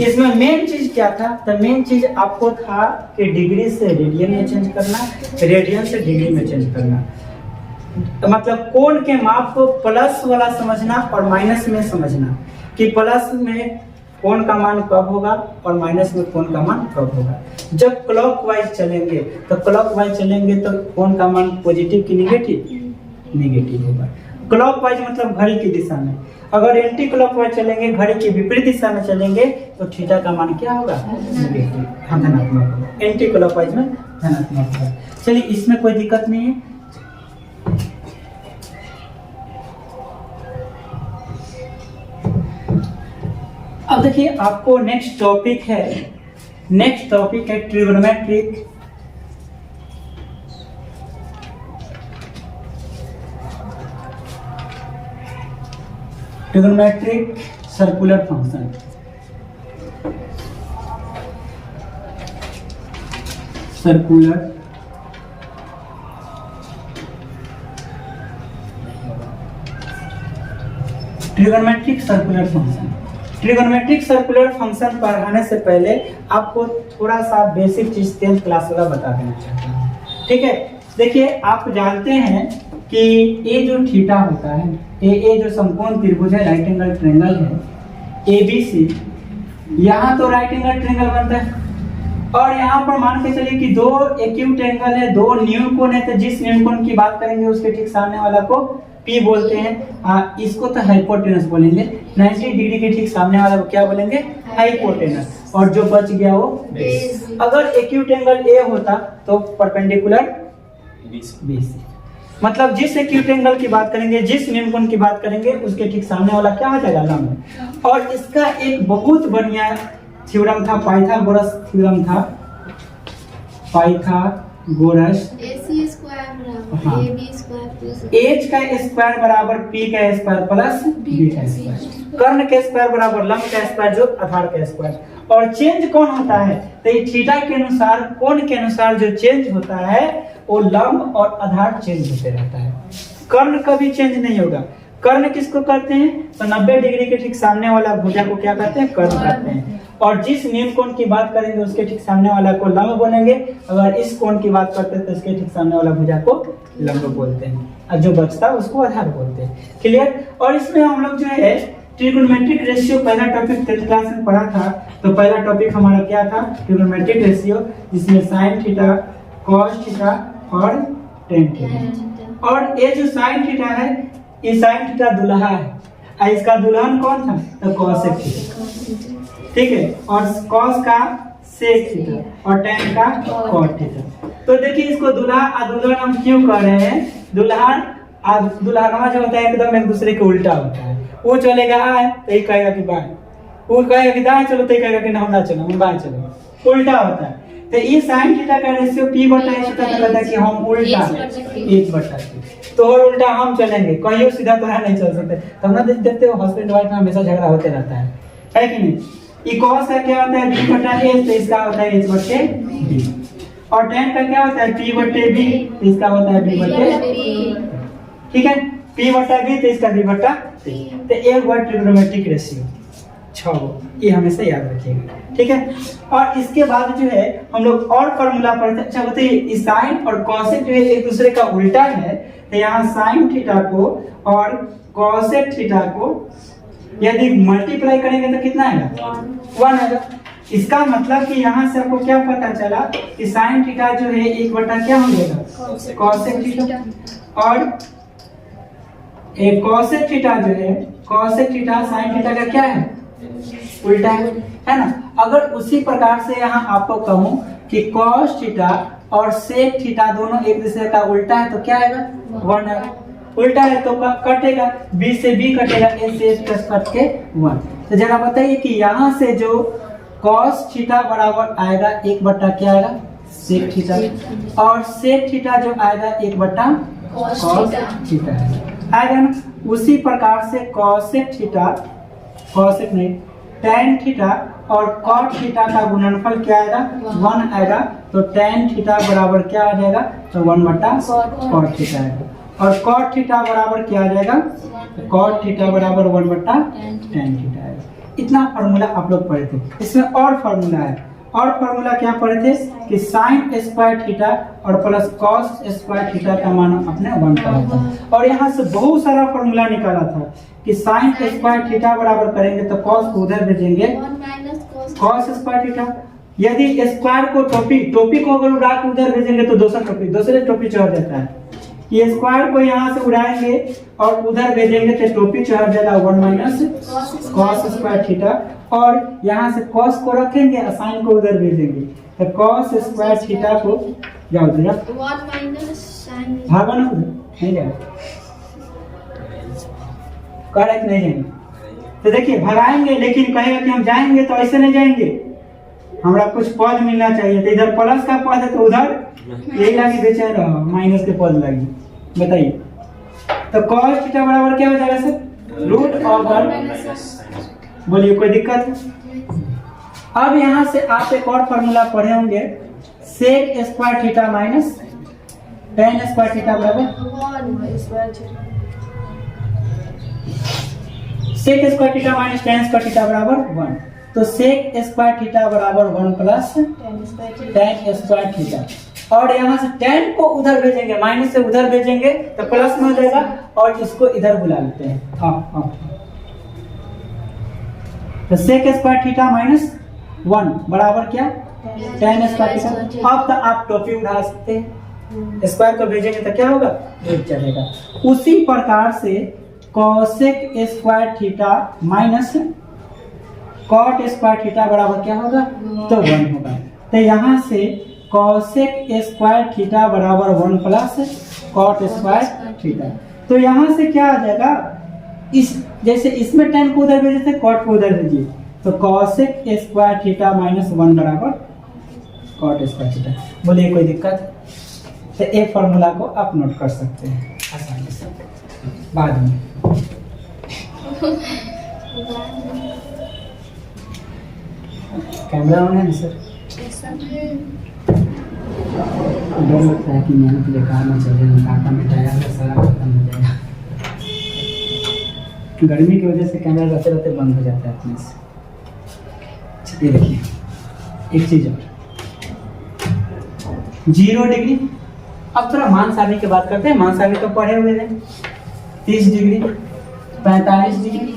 इसमें मेन चीज क्या था तो मेन चीज आपको था कि डिग्री से रेडियन में चेंज करना रेडियन से डिग्री में चेंज करना। मतलब कोण के माप को प्लस वाला समझना और माइनस में समझना कि प्लस में कोण का मान कब होगा और माइनस में कोण का मान कब होगा। जब क्लॉकवाइज चलेंगे तो कोण का मान पॉजिटिव की निगेटिव होगा। क्लॉकवाइज मतलब घड़ी की दिशा में। अगर एंटी क्लॉकवाइज चलेंगे घड़ी की विपरीत दिशा में चलेंगे तो थीटा का मान क्या होगा निगेटिव धनात्मक होगा। एंटी क्लॉकवाइज में धनात्मक होगा। चलिए इसमें कोई दिक्कत नहीं है। अब देखिए आपको नेक्स्ट टॉपिक है trigonometric trigonometric circular function. Circular trigonometric circular function. Trigonometric circular function पढ़ाने से पहले आपको थोड़ा सा बेसिक चीज 10th क्लास वाला बता देना चाहता हूँ, ठीक है। देखिए, आप जानते हैं कि ये जो थीटा होता है, ये जो समकोण त्रिभुज है, राइट एंगल ट्रायंगल है ABC, यहाँ तो राइट एंगल ट्रायंगल बनता है और यहाँ पर मान के चलिए कि दो एक्यूट एंगल है, दो न्यू कोण है, तो जिस न्यू कोण की बात करेंगे उसके ठीक सामने वाला को P बोलते हैं। इसको तो हाइपोटेनस बोलेंगे। 90 डिग्री के ठीक सामने वाला को क्या बोलेंगे? हाइपोटेनस। और जो बच गया वो बेस। अगर एक्यूट एंगल A होता तो परपेंडिकुलर BC। मतलब जिस एक्यूट एंगल की बात करेंगे, जिस न्यूनकोण की बात करेंगे, उसके ठीक सामने वाला क्या हो जाएगा? लंब। और इसका एक बहुत बढ़िया थ्योरम था, पाइथागोरस थ्योरम था, पाइथागोरस। AC स्क्वायर बराबर हाँ। AB स्क्वायर प्लस H का स्क्वायर बराबर P का स्क्वायर प्लस B का स्क्वायर। कर्ण के स्क्वायर बराबर लंब का स्क्वायर जो आधार का स्क्वायर। और चेंज कौन होता है? तो ये थीटा के अनुसार, कोण के अनुसार जो चेंज होता है वो लंब और आधार चेंज होते रहता है। कर्ण कभी चेंज नहीं होगा। कर्ण किसको कहते हैं? तो 90 डिग्री के ठीक सामने वाला भुजा को क्या कहते हैं? कर्ण कहते हैं। और जिस न्यूनकोण की बात करेंगे उसके ठीक सामने वाला को लंब बोलेंगे। अगर इस कोण की बात करते हैं तो इसके ठीक सामने वाला भुजा को लंब बोलते हैं, और जो बचता है उसको आधार बोलते हैं। क्लियर? और इसमें हम लोग जो है ट्रिगोनोमेट्रिक रेशियो पहला टॉपिक 10th क्लास में पढ़ा था। तो पहला टॉपिक हमारा क्या था? ट्रिगोनोमेट्रिक रेशियो, जिसमें साइन थीटा, कॉस थीटा और टेन थीटा। और ये जो साइन थीटा है, ये साइन थीटा दुल्हा है, और इसका दुल्हन कौन था? तो कॉसेक थीटा, ठीक है। और कॉस का सेक थीटा और टेन का कॉट थीटा। तो देखिए, इसको दुल्हा और दुल्हन हम क्यों कह रहे हैं? दुल्हन और दुल्हनवा जो होता है एकदम एक दूसरे के उल्टा होता है। वो चलेगा आए तो ये कहेगा कि बाएं, वो कहेगा कि दाएं चलो तो ये कहेगा कि ना हम ना चलो, हम बाएं चलो, उल्टा होता है। तो ये साइन थीटा का रेशियो P/H का कहता है कि हम उल्टा है, 1/3। तो और उल्टा हम चलेंगे, कहियो सीधा तो नहीं चल सकते। तो हम ना देखते हो हस्बैंड वाइफ में हमेशा झगड़ा होते रहता है कि नहीं? ये कॉस का क्या होता है? B/H, तो इसका होता है H/B। और टेन का क्या होता है? P/B, तो इसका होता है B/B, ठीक है। P/B तो इसका B/T। तो एक बार ट्रिगोनोमेट्रिक रेशियो 6 ये हमेशा याद रखिएगा, ठीक है। और इसके बाद जो है हम लोग और फॉर्मूला पढ़ते हैं। अच्छा बताइए, साइन और कॉसेक जो है एक दूसरे का उल्टा है, तो यहाँ साइन थीटा को और कॉसेक थीटा को यदि मल्टीप्लाई करेंगे तो कितना आएगा? 1 आएगा। इसका मतलब कि यहाँ से आपको क्या पता चला कि साइन थीटा जो है 1 क्या हो जाएगा? Cosec theta. और एक कॉसेक थीटा जो है, कॉसेक थीटा साइन थीटा का क्या है? उल्टा है ना। अगर उसी प्रकार से यहाँ आपको कहूँ कि कॉस थीटा और सेक थीटा दोनों एक दूसरे का उल्टा है तो क्या आएगा? 1 आएगा। उल्टा है तो कटेगा, B से B कटेगा, A से A कट के 1। तो जरा बताइए कि यहाँ से जो कॉस थीटा बराबर आएगा 1 क्या आएगा? Sec theta. और सेक थीटा जो आएगा 1 कॉस थीटा आएगा ना। उसी प्रकार से कॉसेक थीटा, कॉसेक नहीं, tan थीटा और cot थीटा का गुणनफल क्या आएगा? 1 आएगा। तो tan थीटा बराबर क्या आ जाएगा? तो 1/cot थीटा आएगा। और cot थीटा बराबर क्या आ जाएगा? तो cot थीटा बराबर 1/tan थीटा आएगा। इतना फॉर्मूला आप लोग पढ़े थे। इसमें और फॉर्मूला है। और फॉर्मूला क्या पढ़े थे कि साइन स्क्वायर थीटा और प्लस कॉस स्क्वायर थीटा का मान अपने 1 पढ़ा था। और यहाँ से बहुत सारा फॉर्मूला निकाला था कि साइन स्क्वायर थीटा बराबर करेंगे तो कॉस को उधर भेजेंगे, कॉस स्क्वायर थीटा। यदि स्क्वायर को टोपी को अगर उड़ा के उधर भेजेंगे तो दूसरे टोपी चढ़ जाता है। ये स्क्वायर को यहाँ से उड़ाएंगे और उधर भेजेंगे तो टोपी चढ़ जाएगा 1 - कॉस स्क्वायर थीटा। और यहाँ से कॉस को रखेंगे और साइन को उधर भेजेंगे तो कॉस स्क्वायर थीटा को जाओ उधर भागो ना, उधर नहीं जाएगा, करेक्ट नहीं जाएंगे। तो देखिए भगाएंगे, लेकिन कहेगा कि हम जाएंगे तो ऐसे नहीं जाएंगे, हमरा कुछ पद मिलना चाहिए। तो इधर प्लस का पद है तो उधर यही लगी बेचारा माइनस के पद लगी। बताइए, तो cos थीटा बराबर क्या हो जाएगा सर? रूट ओवर, बोलिए कोई दिक्कत है? अब यहाँ से आप एक और फॉर्मूला पढ़े होंगे, sec square theta minus tan square theta बराबर sec square theta minus tan square theta बराबर 1। तो सेक स्क्वायर थीटा बराबर 1 प्लस टेन स्क्वायर थीटा, और यहाँ से टेन को उधर भेजेंगे, माइनस से उधर भेजेंगे तो प्लस में हो जाएगा, और इसको इधर बुला लेते हैं। तो सेक स्क्वायर थीटा माइनस 1 बराबर क्या, टेन स्क्वायर थीटा। अब तो आप टोपी उठा सकते हैं, स्क्वायर को भेजेंगे तो क्या होगा, 1 चलेगा। उसी प्रकार से cosec square theta minus cot square theta बराबर क्या होगा, तो 1 होगा। तो यहाँ से कोसेक स्क्वायर थीटा बराबर 1 प्लस कॉट स्क्वायर थीटा। तो यहाँ से क्या आ जाएगा, इस जैसे इसमें टेन को उधर भेजे थे, कॉट को उधर भेजिए, तो कोसेक स्क्वायर थीटा माइनस 1 बराबर कॉट स्क्वायर थीटा। बोलिए कोई दिक्कत? तो एक फॉर्मूला को आप नोट कर सकते हैं आसानी से बाद में। कैमरा ऑन है ना सर? डर लगता है कि मेहनत बेकार में चले, काटा मिटाया सारा खत्म हो जाएगा। गर्मी की वजह से कैमरा रहते रहते बंद हो जाता है अपने से। ये देखिए एक चीज और, 0 डिग्री। अब थोड़ा मान सारणी की बात करते हैं। मान सारणी तो पढ़े हुए हैं, 30 डिग्री, 45 डिग्री,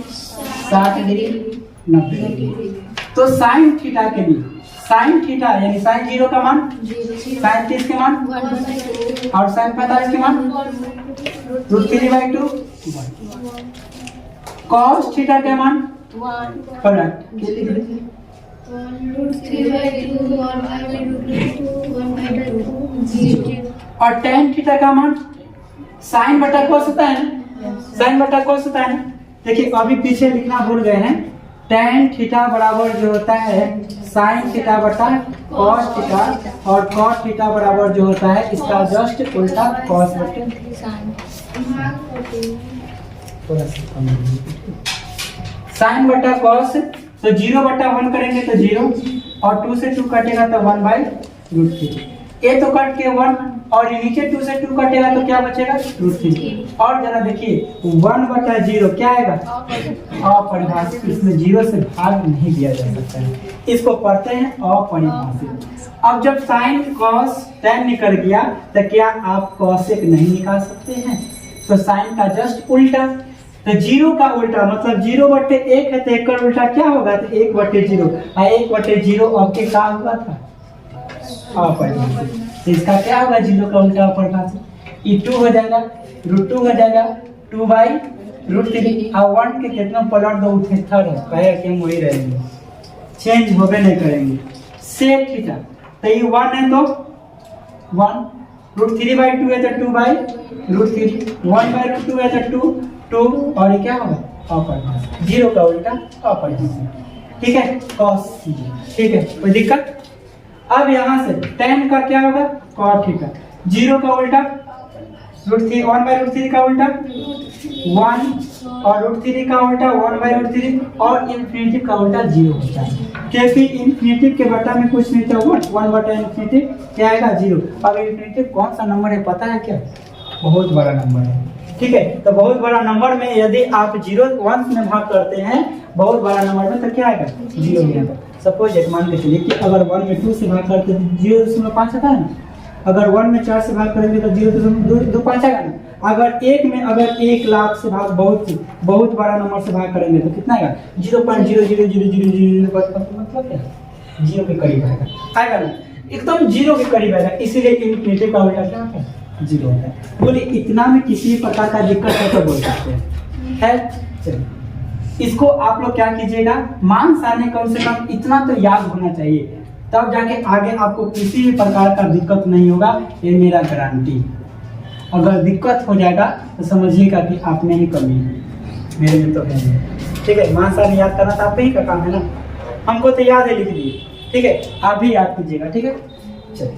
60 डिग्री, 90 डिग्री। तो साइन थीटा के लिए, साइन थीटा यानी साइन 0 का मान, साइन 30 के मान, और साइन 45 के मान √3/2। कॉस थीटा के मान और टेन थीटा का मान साइन बटा कॉस होता है ना, साइन बटा कॉस होता है ना। देखिए अभी पीछे लिखना भूल गए हैं, टेन थीटा बराबर जो होता है साइन थीटा बटा कॉस थीटा, और कॉस थीटा बराबर जो होता है इसका जस्ट उल्टा कॉस बटे साइन बटा कॉस। तो 0/1 करेंगे तो 0, और 2 से 2 कटेगा तो 1/√3। ये तो कट के 1, और नीचे 2 से 2 कटेगा तो क्या बचेगा, √3। और जरा देखिए 1/0 क्या आएगा, अपरिभाषित। इसमें 0 से भाग नहीं दिया जा सकता है, इसको पढ़ते हैं अपरिभाषित। अब जब साइन कॉस टेन निकल गया तो क्या आप कॉसेक नहीं निकाल सकते हैं? तो साइन का जस्ट उल्टा, तो 0 का उल्टा मतलब 0/1 है, तो 1 का उल्टा क्या होगा, तो 1/0। 1/0 आपके क्या हुआ था, अपरिभाषित। इसका क्या होगा, 0 का उल्टा अपरिभाषित, ये 2 हो जाएगा, √2 हो जाएगा, 2/√3। और 1 के कितना पलट दो उठे थर्ड है, कहे कि हम वही रहेंगे, चेंज होबे नहीं करेंगे। सेक थीटा, तो ये 1 है तो 1, √3/2 है तो 2/√3, 1/√2 है तो 2, और ये क्या होगा, अपरिभाषित। 0 का उल्टा अपरिभाषित, ठीक है, कॉस। ठीक है, कोई दिक्कत? अब यहाँ से tan का क्या होगा, cot थीटा। 0 का उल्टा √3, 1/√3 का उल्टा 1, और √3 का उल्टा 1/√3, और इन्फिनिटी का उल्टा 0 होता है, क्योंकि इन्फिनिटी के बटा में कुछ नहीं था, 1/इन्फिनिटी क्या आएगा, 0। अब इन्फिनिटी कौन सा नंबर है पता है क्या, बहुत बड़ा नंबर है। ठीक है, तो बहुत बड़ा नंबर में यदि आप 0 1 में भाग करते हैं, बहुत बड़ा नंबर में, तो क्या आएगा, 0 मिलेगा। सपोज एक मान के चलिए कि अगर 1 में 2 से भाग करते हैं 0.5 आता है ना, अगर 1 में 4 से भाग करेंगे तो 0.25 आएगा ना। अगर 1 में अगर 1 लाख से भाग बहुत बड़ा नंबर से भाग करेंगे तो कितना आएगा, 0.00000, मतलब क्या, 0 के करीब आएगा ना, एकदम 0 के करीब आएगा। इसीलिए इन्फिनिटी का उल्टा क्या होता है, 0 होता है। बोलिए इतना में किसी प्रकार का दिक्कत है तो बोल सकते हैं, चलिए इसको आप लोग क्या कीजिएगा, मान सारणी कम से कम इतना तो याद होना चाहिए, तब जाके आगे आपको किसी भी प्रकार का दिक्कत नहीं होगा, ये मेरा गारंटी। अगर दिक्कत हो जाएगा तो समझिएगा कि आप में ही कमी है, मेरे में तो है नहीं। ठीक है, मान सारणी याद करना तो आप ही का काम है ना, हमको तो याद है, लिख लीजिए। ठीक है, आप भी याद कीजिएगा। ठीक है, चलिए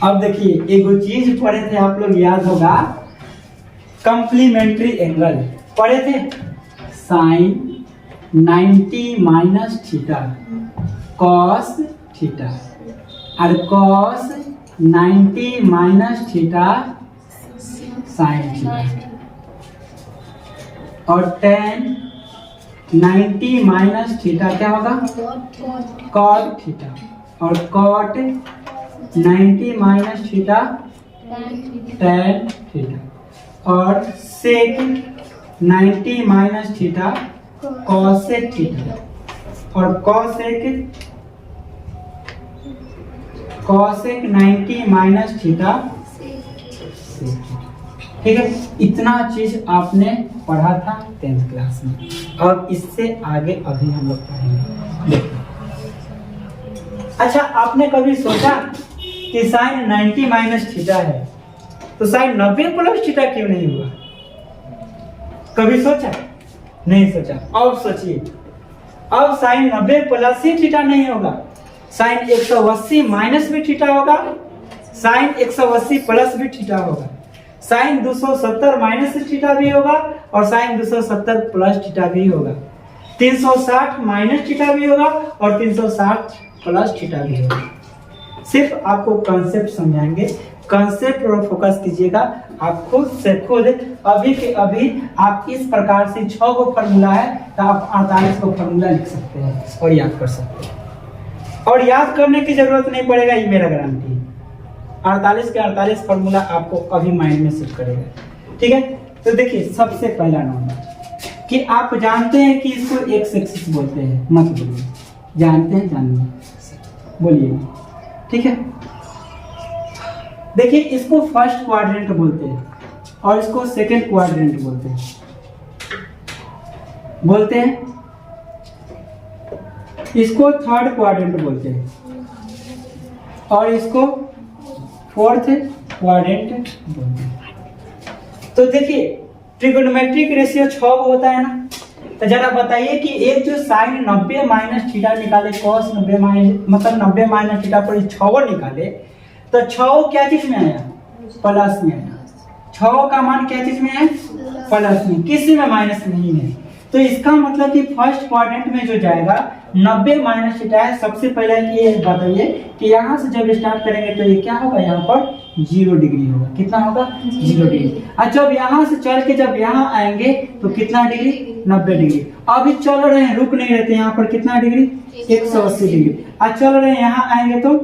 अब देखिए एक चीज पढ़े थे आप लोग, याद होगा कॉम्प्लीमेंट्री एंगल पढ़े थे, sine 90 minus theta cos theta, और cos 90 minus theta sine theta, और tan 90 माइनस थीटा क्या होगा, कॉट थीटा, और cot 90 minus theta tan theta, और sec 90 minus theta cosec theta, और कॉसेक 90 माइनस थीटा। ठीक है, इतना चीज आपने पढ़ा था 10th क्लास में, और इससे आगे अभी हम लोग पढ़ेंगे। देखो, अच्छा आपने कभी सोचा कि साइन 90 माइनस थीटा है तो साइन 90 प्लस थीटा क्यों नहीं हुआ? कभी सोचा? नहीं सोचा। अब सोचिए, अब साइन 90 प्लस ही थीटा नहीं होगा, साइन 180 माइनस भी थीटा होगा, साइन 180 प्लस भी थीटा होगा, साइन 270 माइनस थीटा भी होगा, और साइन 270 प्लस थीटा भी होगा, 360 माइनस थीटा भी होगा, और 360 प्लस थीटा भी होगा। सिर्फ आपको कॉन्सेप्ट समझाएंगे, कॉन्सेप्ट पर फोकस कीजिएगा। आप खुद से खुद अभी के अभी आप इस प्रकार से 6 गो फॉर्मूला है तो आप 48 को फॉर्मूला लिख सकते हैं और याद कर सकते हैं, और याद करने की जरूरत नहीं पड़ेगा, ये मेरा गारंटी। 48 के 48 फॉर्मूला आपको अभी माइंड में सेट करेगा। ठीक है, तो देखिए सबसे पहला नंबर कि आप जानते हैं कि इसको एक्स एक्सिस बोलते हैं, मत बोलिए, जानते हैं, जानिए, बोलिए। ठीक है, देखिए इसको फर्स्ट क्वाड्रेंट बोलते हैं और इसको सेकंड क्वाड्रेंट बोलते हैं, इसको थर्ड क्वाड्रेंट बोलते हैं, और इसको फोर्थ क्वाड्रेंट बोलते हैं। तो देखिए ट्रिगोनोमेट्रिक रेशियो 6 होता है ना, तो जरा बताइए कि एक जो साइन 90 माइनस थीटा निकाले, कॉस 90 माइनस मतलब 90 माइनस थीटा पर 6 निकाले, तो 6 क्या चीज में आया, प्लस में आया। 6 का मान क्या चीज में है, प्लस में, किसी में माइनस नहीं है। तो इसका मतलब कि फर्स्ट क्वाड्रेंट में जो जाएगा 90 माइनस थीटा है। सबसे पहले ये बताइए कि यहाँ से जब स्टार्ट करेंगे तो ये क्या होगा, यहाँ पर 0 डिग्री होगा। कितना होगा, 0 डिग्री। और जब यहाँ से चल के जब यहाँ आएंगे तो कितना डिग्री, 90 डिग्री। अभी चल रहे हैं, रुक नहीं रहते, यहाँ पर कितना डिग्री, 180 डिग्री। और चल रहे हैं, यहाँ आएंगे तो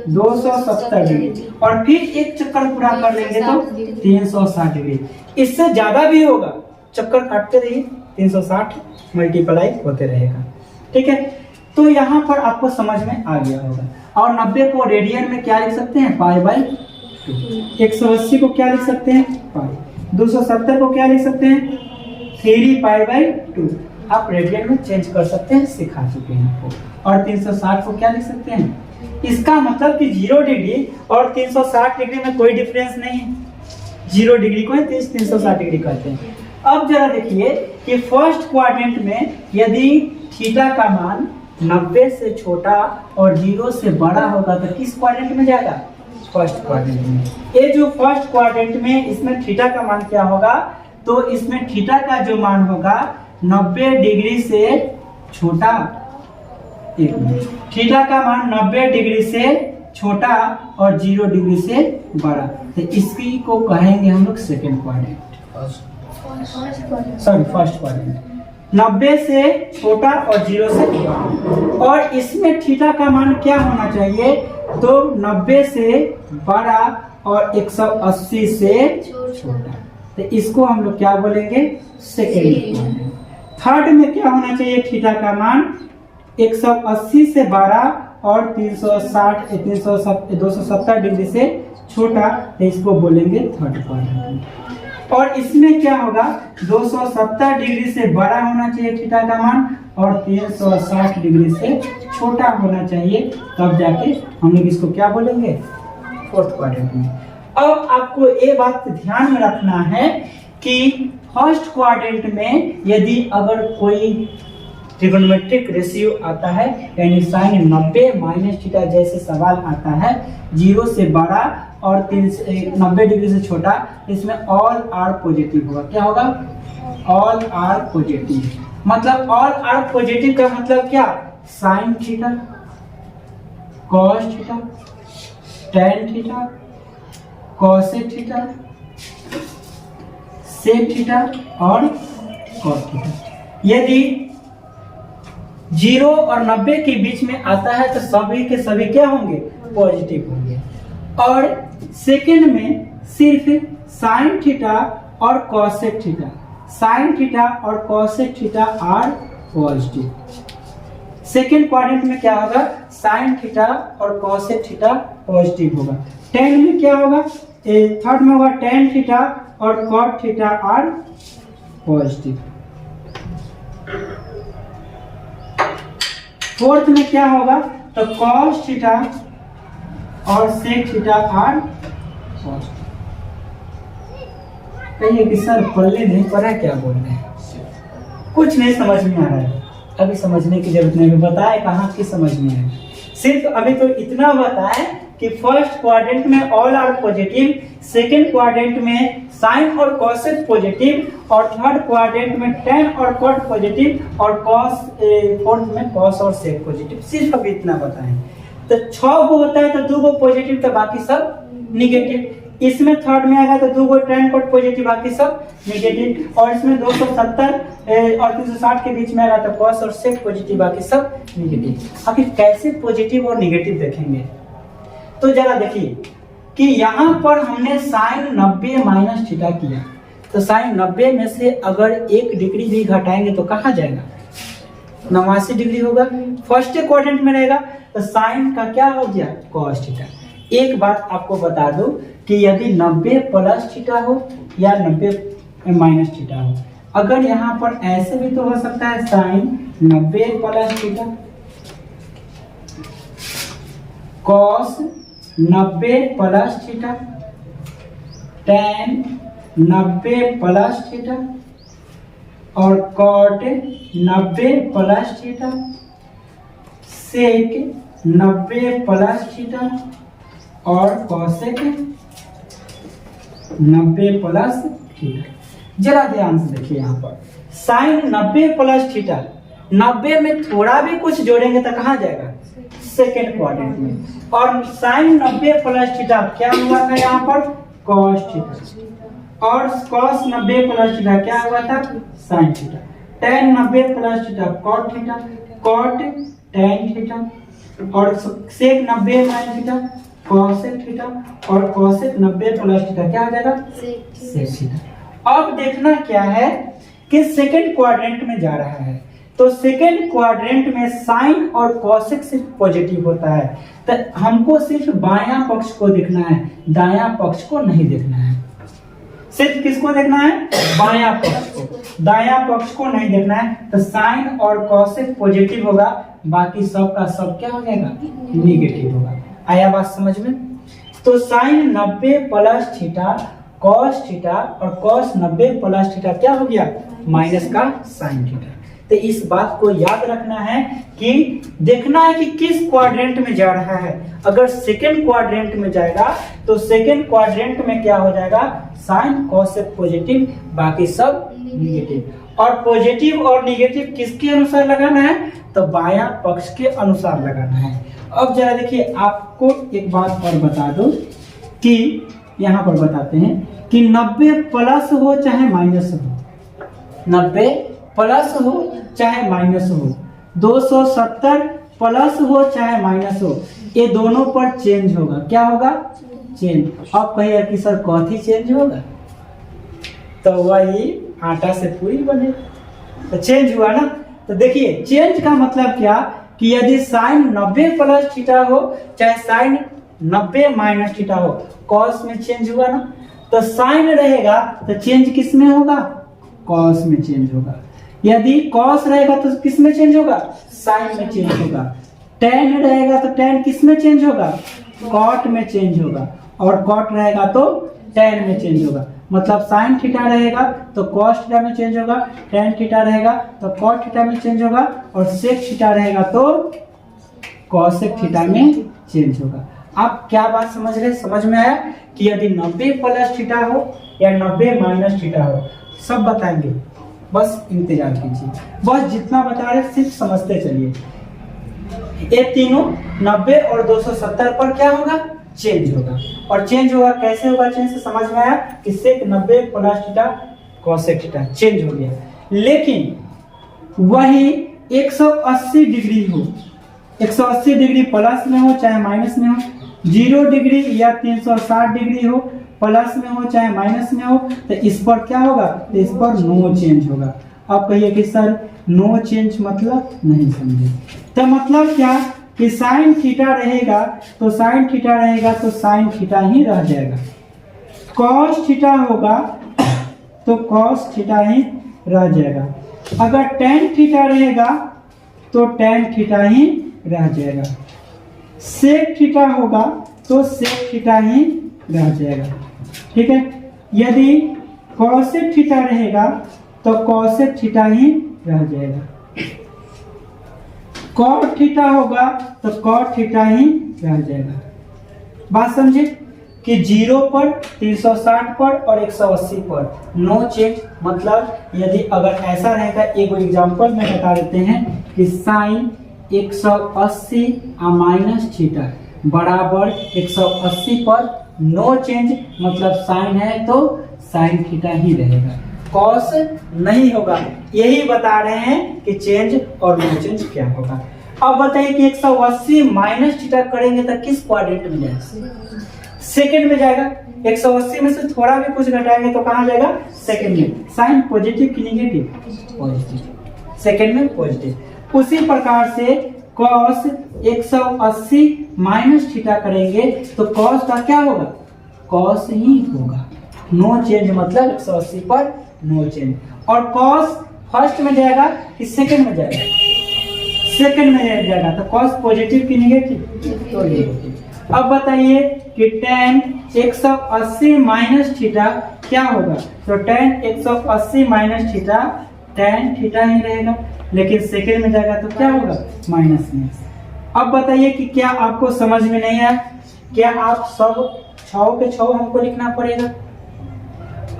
270 डिग्री, और फिर एक चक्कर पूरा कर लेंगे तो 360 डिग्री। इससे ज्यादा भी होगा, चक्कर काटते रहिए, 360 मल्टीप्लाई होते रहेगा। ठीक है, तो यहाँ पर आपको समझ में आ गया होगा। और 90 को रेडियन में क्या लिख सकते हैं, π/2। 180 को क्या लिख सकते हैं, पाई। 270 को क्या लिख सकते हैं, 3π/2। आप रेडियन में चेंज कर सकते हैं, सिखा चुके हैं आपको। और 360 को क्या लिख सकते हैं, इसका मतलब कि 0 डिग्री और 360 डिग्री में कोई डिफरेंस नहीं है। 0 डिग्री को 360 डिग्री कहते हैं। अब जरा देखिए कि फर्स्ट क्वाड्रेंट में यदि थीटा का मान 90 से छोटा और 0 से बड़ा होगा तो किस क्वाड्रेंट में जाएगा, फर्स्ट क्वाड्रेंट में। ये जो फर्स्ट क्वाड्रेंट में, इसमें थीटा का मान क्या होगा, तो इसमें थीटा का जो मान होगा 90 डिग्री से छोटा, थीटा का मान 90 डिग्री से छोटा और 0 डिग्री से बड़ा, तो इसकी को कहेंगे हम लोग second quadrant, sorry first quadrant. 90 से छोटा और 0 से बड़ा, और इसमें थीटा का मान क्या होना चाहिए, तो 90 से बड़ा और 180 से छोटा, तो इसको हम लोग क्या बोलेंगे, सेकेंड क्वाड्रेंट। थर्ड में क्या होना चाहिए, थीटा का मान 180 से बड़ा और 270 डिग्री से छोटा, तो इसको बोलेंगे थर्ड क्वाड्रेंट। और इसमें क्या होगा, 270 डिग्री से बड़ा होना चाहिए थीटा का मान और 360 डिग्री से छोटा होना चाहिए, तब जाके हम लोग इसको क्या बोलेंगे, फोर्थ क्वाड्रेंट में। अब आपको ये बात ध्यान में रखना है कि फर्स्ट क्वाड्रेंट में यदि अगर कोई ट्रिगोनोमेट्रिक रेशियो आता है, यानी साइन 90 माइनस थीटा जैसे सवाल आता है, 0 से बड़ा और 90 डिग्री से छोटा, इसमें ऑल आर पॉजिटिव होगा। क्या होगा? All are positive. मतलब ऑल आर पॉजिटिव का मतलब क्या? Sine theta, cos theta, tan theta, cosec theta, sec theta और कॉस थीटा। यदि 0 और 90 के बीच में आता है तो सभी के सभी क्या होंगे? पॉजिटिव होंगे। और सेकंड में सिर्फ साइन थीटा और कॉसेक थीटा, साइन थीटा और cosec theta are positive. Second quadrant में क्या होगा? साइन थीटा और कॉसेक थीटा पॉजिटिव होगा। टेन में क्या होगा? थर्ड में होगा टेन थीटा और cot theta are positive. Fourth में क्या होगा? तो कॉस थीटा और सेक थीटा आर पॉजिटिव। कहिए कि सर पल्ले नहीं पड़ा, क्या बोल रहे हैं? कुछ नहीं समझ में आ रहा है। अभी समझने की जरूरत नहीं, बताए कहाँ की समझ में है। सिर्फ अभी तो इतना बताए कि फर्स्ट क्वाड्रेंट में all are positive, second quadrant में साइन और कॉसेक पॉजिटिव और थर्ड क्वाड्रेंट में टेन और कॉट पॉजिटिव और फोर्थ में कॉस और सेक पॉजिटिव। सिर्फ अभी इतना बताएं। तो 6 गो होता है तो 2 गो पॉजिटिव, तो बाकी सब निगेटिव। इसमें थर्ड में आएगा तो 2 गो टेन कॉट पॉजिटिव, बाकी सब निगेटिव। और इसमें 270 और 360 के बीच में आएगा तो कॉस और सेक पॉजिटिव, बाकी सब निगेटिव। आखिर कैसे पॉजिटिव और निगेटिव देखेंगे? तो जरा देखिए कि यहाँ पर हमने साइन 90 माइनस थीटा किया, तो साइन 90 में से अगर 1 डिग्री भी घटाएंगे तो कहाँ जाएगा? 89 डिग्री होगा। फर्स्ट क्वाड्रेंट में रहेगा तो साइन का क्या हो गया? Cos theta. एक बात आपको बता दूं कि यदि 90 प्लस थीटा हो या 90 माइनस थीटा हो, अगर यहाँ पर ऐसे भी तो हो सकता है sine 90 plus theta, cos 90 plus theta, tan 90 plus theta और cot 90 plus theta, sec 90 plus theta और कॉसेक 90 प्लस थीटा। जरा ध्यान से देखिए यहाँ पर साइन 90 प्लस थीटा, 90 में थोड़ा भी कुछ जोड़ेंगे तो कहाँ जाएगा? सेकेंड क्वाड्रेंट में। और साइन 90 प्लस थीटा क्या हुआ था यहाँ पर? Cos theta. और कॉस 90 प्लस थीटा क्या हुआ था? Sine theta. Tan 90 plus theta cot theta, cot tan theta और sec 90 minus theta cosec theta और कॉसेक 90 प्लस थीटा क्या आ जाएगा? Sec theta. अब देखना क्या है कि सेकेंड क्वाड्रेंट में जा रहा है, तो सेकेंड क्वाड्रेंट में साइन और कॉसेक सिर्फ पॉजिटिव होता है, तो हमको सिर्फ बायां पक्ष को देखना है, दायां पक्ष को नहीं देखना है। सिर्फ किसको देखना है? बायां पक्ष को, दायां पक्ष को नहीं देखना है। तो साइन और कॉसेक पॉजिटिव होगा, बाकी सब का सब क्या हो जाएगा? निगेटिव होगा। आया बात समझ में? तो sine 90 plus theta cos theta और कॉस 90 प्लस थीटा क्या हो गया? माइनस का साइन थीटा। तो इस बात को याद रखना है कि देखना है कि किस क्वाड्रेंट में जा रहा है। अगर सेकेंड क्वाड्रेंट में जाएगा तो सेकेंड क्वाड्रेंट में क्या हो जाएगा? साइन कॉसेक पॉजिटिव, बाकी सब निगेटिव। और पॉजिटिव और निगेटिव किसके अनुसार लगाना है? तो बायां पक्ष के अनुसार लगाना है। अब जरा देखिए, आपको एक बात और बता दो कि यहाँ पर बताते हैं कि 90 प्लस हो चाहे माइनस हो, 90 प्लस हो चाहे माइनस हो, 270 प्लस हो चाहे माइनस हो, ये दोनों पर चेंज होगा। क्या होगा? चेंज। अब कहिए कि सर कथी चेंज होगा? तो वही आटा से पूरी बने, तो चेंज हुआ ना। तो देखिए चेंज का मतलब क्या कि यदि साइन 90 प्लस थीटा हो चाहे साइन 90 माइनस थीटा हो, कॉस में चेंज हुआ ना, तो साइन रहेगा तो चेंज किस में होगा? कॉस में चेंज होगा। यदि कॉस रहेगा तो किस में चेंज होगा? साइन में चेंज होगा। टेन रहेगा तो टेन किस में चेंज होगा? कॉट में चेंज होगा। और कॉट रहेगा तो टेन में चेंज होगा। मतलब साइन थीटा रहेगा तो कॉस थीटा में चेंज होगा, टेन थीटा रहेगा तो कॉट थीटा में चेंज होगा और सेक थीटा रहेगा तो कॉसेक थीटा में चेंज होगा। आप क्या बात समझ रहे, समझ में आया कि यदि 90 प्लस थीटा हो या 90 माइनस थीटा हो, सब बताएंगे, बस इंतजार कीजिए। बस जितना बता रहे सिर्फ समझते चलिए। ये तीनों 90 और 270 पर क्या होगा, चेंज होगा। और चेंज होगा कैसे होगा, चेंज से समझ में आया कि सेक 90 plus theta cosec theta change हो गया। लेकिन वही 180 डिग्री हो, 180 डिग्री प्लस में हो चाहे माइनस में हो, 0 डिग्री या 360 डिग्री हो, प्लस में हो चाहे माइनस में हो, तो इस पर क्या होगा, तो इस पर नो चेंज होगा। आप कहिए कि सर नो चेंज मतलब नहीं समझे। तो मतलब क्या कि साइन थीटा रहेगा तो साइन थीटा रहेगा तो साइन थीटा ही रह जाएगा। कॉस थीटा होगा तो कॉस थीटा ही रह जाएगा। अगर टेन थीटा रहेगा तो टेन थीटा ही रह जाएगा। सेक थीटा होगा तो सेक थीटा ही रह जाएगा। ठीक है, यदि कॉसेक थीटा रहेगा तो कॉसेक थीटा ही रह जाएगा। कॉट थीटा होगा तो कॉट थीटा ही रह जाएगा। बात समझे कि 0 पर, 360 पर और 180 पर नो चेंज। मतलब यदि अगर ऐसा रहेगा, एक एग्जांपल में बता देते हैं कि साइन 180 माइनस थीटा बराबर 180 पर नो चेंज, मतलब साइन है तो साइन थीटा ही रहेगा, कॉस नहीं होगा। यही बता रहे हैं कि चेंज और नो चेंज क्या होगा। अब बताइए कि 180 माइनस थीटा करेंगे तो किस क्वाड्रेंट में जाएगा, सेकंड में जाएगा। 180 में से थोड़ा भी कुछ घटाएंगे तो कहां जाएगा, सेकंड में। साइन पॉजिटिव की नेगेटिव, पॉजिटिव, सेकंड में पॉजिटिव। उसी प्रकार से कॉस 180 माइनस थीटा करेंगे तो कॉस का क्या होगा, कॉस ही होगा। नो चेंज मतलब 180 पर नो चेंज। और कॉस फर्स्ट में जाएगा कि सेकंड में जाएगा, सेकंड में जाएगा तो कॉस पॉजिटिव की नेगेटिव, तो नेगेटिव। अब बताइए कि tan 180 माइनस थीटा क्या होगा, तो tan 180 minus theta tan theta ही रहेगा, लेकिन सेकंड में जाएगा तो क्या होगा, माइनस में। अब बताइए कि क्या आपको समझ में नहीं आया, क्या आप सब 6 के 6 हमको लिखना पड़ेगा।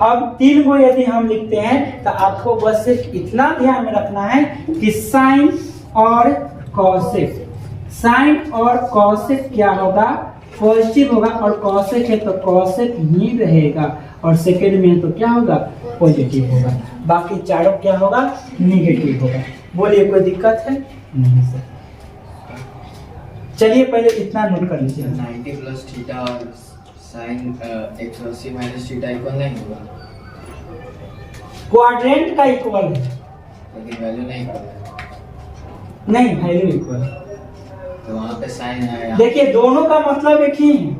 अब 3 को यदि हम लिखते हैं तो आपको बस सिर्फ इतना ध्यान में रखना है कि साइन और कॉसेक, साइन और कॉसेक क्या होगा, पॉजिटिव होगा। और कॉसेक है तो कॉसेक ही रहेगा, और सेकंड में है तो क्या होगा, पॉजिटिव होगा। बाकी चारों क्या होगा, निगेटिव होगा। बोलिए कोई दिक्कत है, नहीं सर। चलिए पहले इतना नोट कर लीजिए। 90 प्लस थीटा और साइन 180 माइनस थीटा इक्वल नहीं होगा, क्वाड्रेंट का इक्वल है, लेकिन वैल्यू नहीं इक्वल है। नहीं, वैल्यू इक्वल है। तो वहाँ पे साइन है। देखिए दोनों का मतलब एक ही है।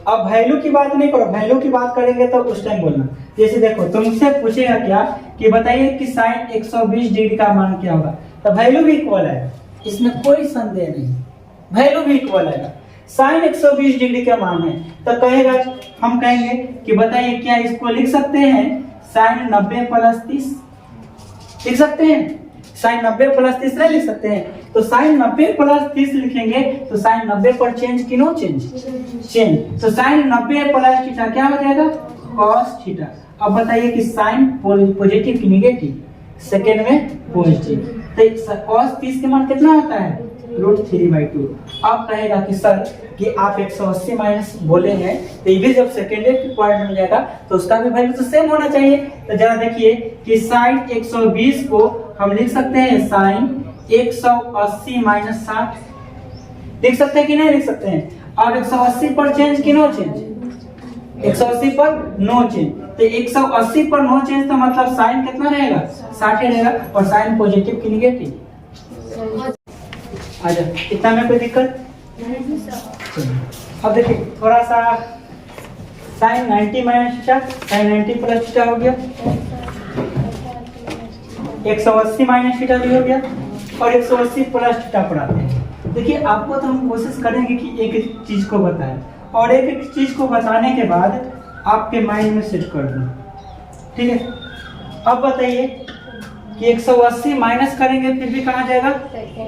अब वैल्यू की बात नहीं करो, वैल्यू की बात करेंगे तो उस टाइम बोलना। जैसे देखो तुमसे पूछेगा क्या कि बताइए कि साइन 120 डिग्री का मान क्या होगा, तो वैल्यू भी इक्वल है, इसमें कोई संदेह नहीं, वैल्यू भी इक्वल है। साइन 120 डिग्री का मान है तो कहेगा, हम कहेंगे कि बताइए क्या इसको लिख सकते हैं साइन 90 प्लस 30, लिख सकते हैं। साइन 90 प्लस 30 नहीं लिख सकते हैं, तो साइन 90 प्लस 30 लिखेंगे तो साइन 90 पर चेंज की नो चेंज, चेंज। तो साइन 90 प्लस थीटा क्या हो जाएगा, कॉस थीटा। अब बताइए कि साइन पॉजिटिव की नेगेटिव, सेकंड में पॉजिटिव, तो कॉस 30 के मान कितना होता है, √3/2। अब कहेगा कि सर कि आप 180 माइनस बोले हैं तो ये भी जब सेकेंडरी क्वाड्रेंट में जाएगा तो उसका भी वैल्यू तो सेम होना चाहिए। तो जरा देखिए कि साइन 120 को हम लिख सकते हैं साइन 180 माइनस 60, लिख सकते हैं कि नहीं लिख सकते हैं। और 180 पर चेंज की नो चेंज, 180 पर नो चेंज, तो 180 पर नो चेंज तो मतलब साइन कितना रहेगा, 60 रहेगा, और साइन पॉजिटिव की नेगेटिव। आजा, इतना में कोई दिक्कत नहीं सर। अब देखिए थोड़ा सा sine 90 minus theta, sine 90 plus theta हो गया, 180 माइनस थीटा भी हो गया, और 180 प्लस थीटा पर आते हैं। देखिए आपको तो हम कोशिश करेंगे कि एक एक चीज को बताएं, और एक एक चीज को बताने के बाद आपके माइंड में सेट कर दूं, ठीक है। अब बताइए कि 180 माइनस करेंगे फिर भी कहाँ जाएगा,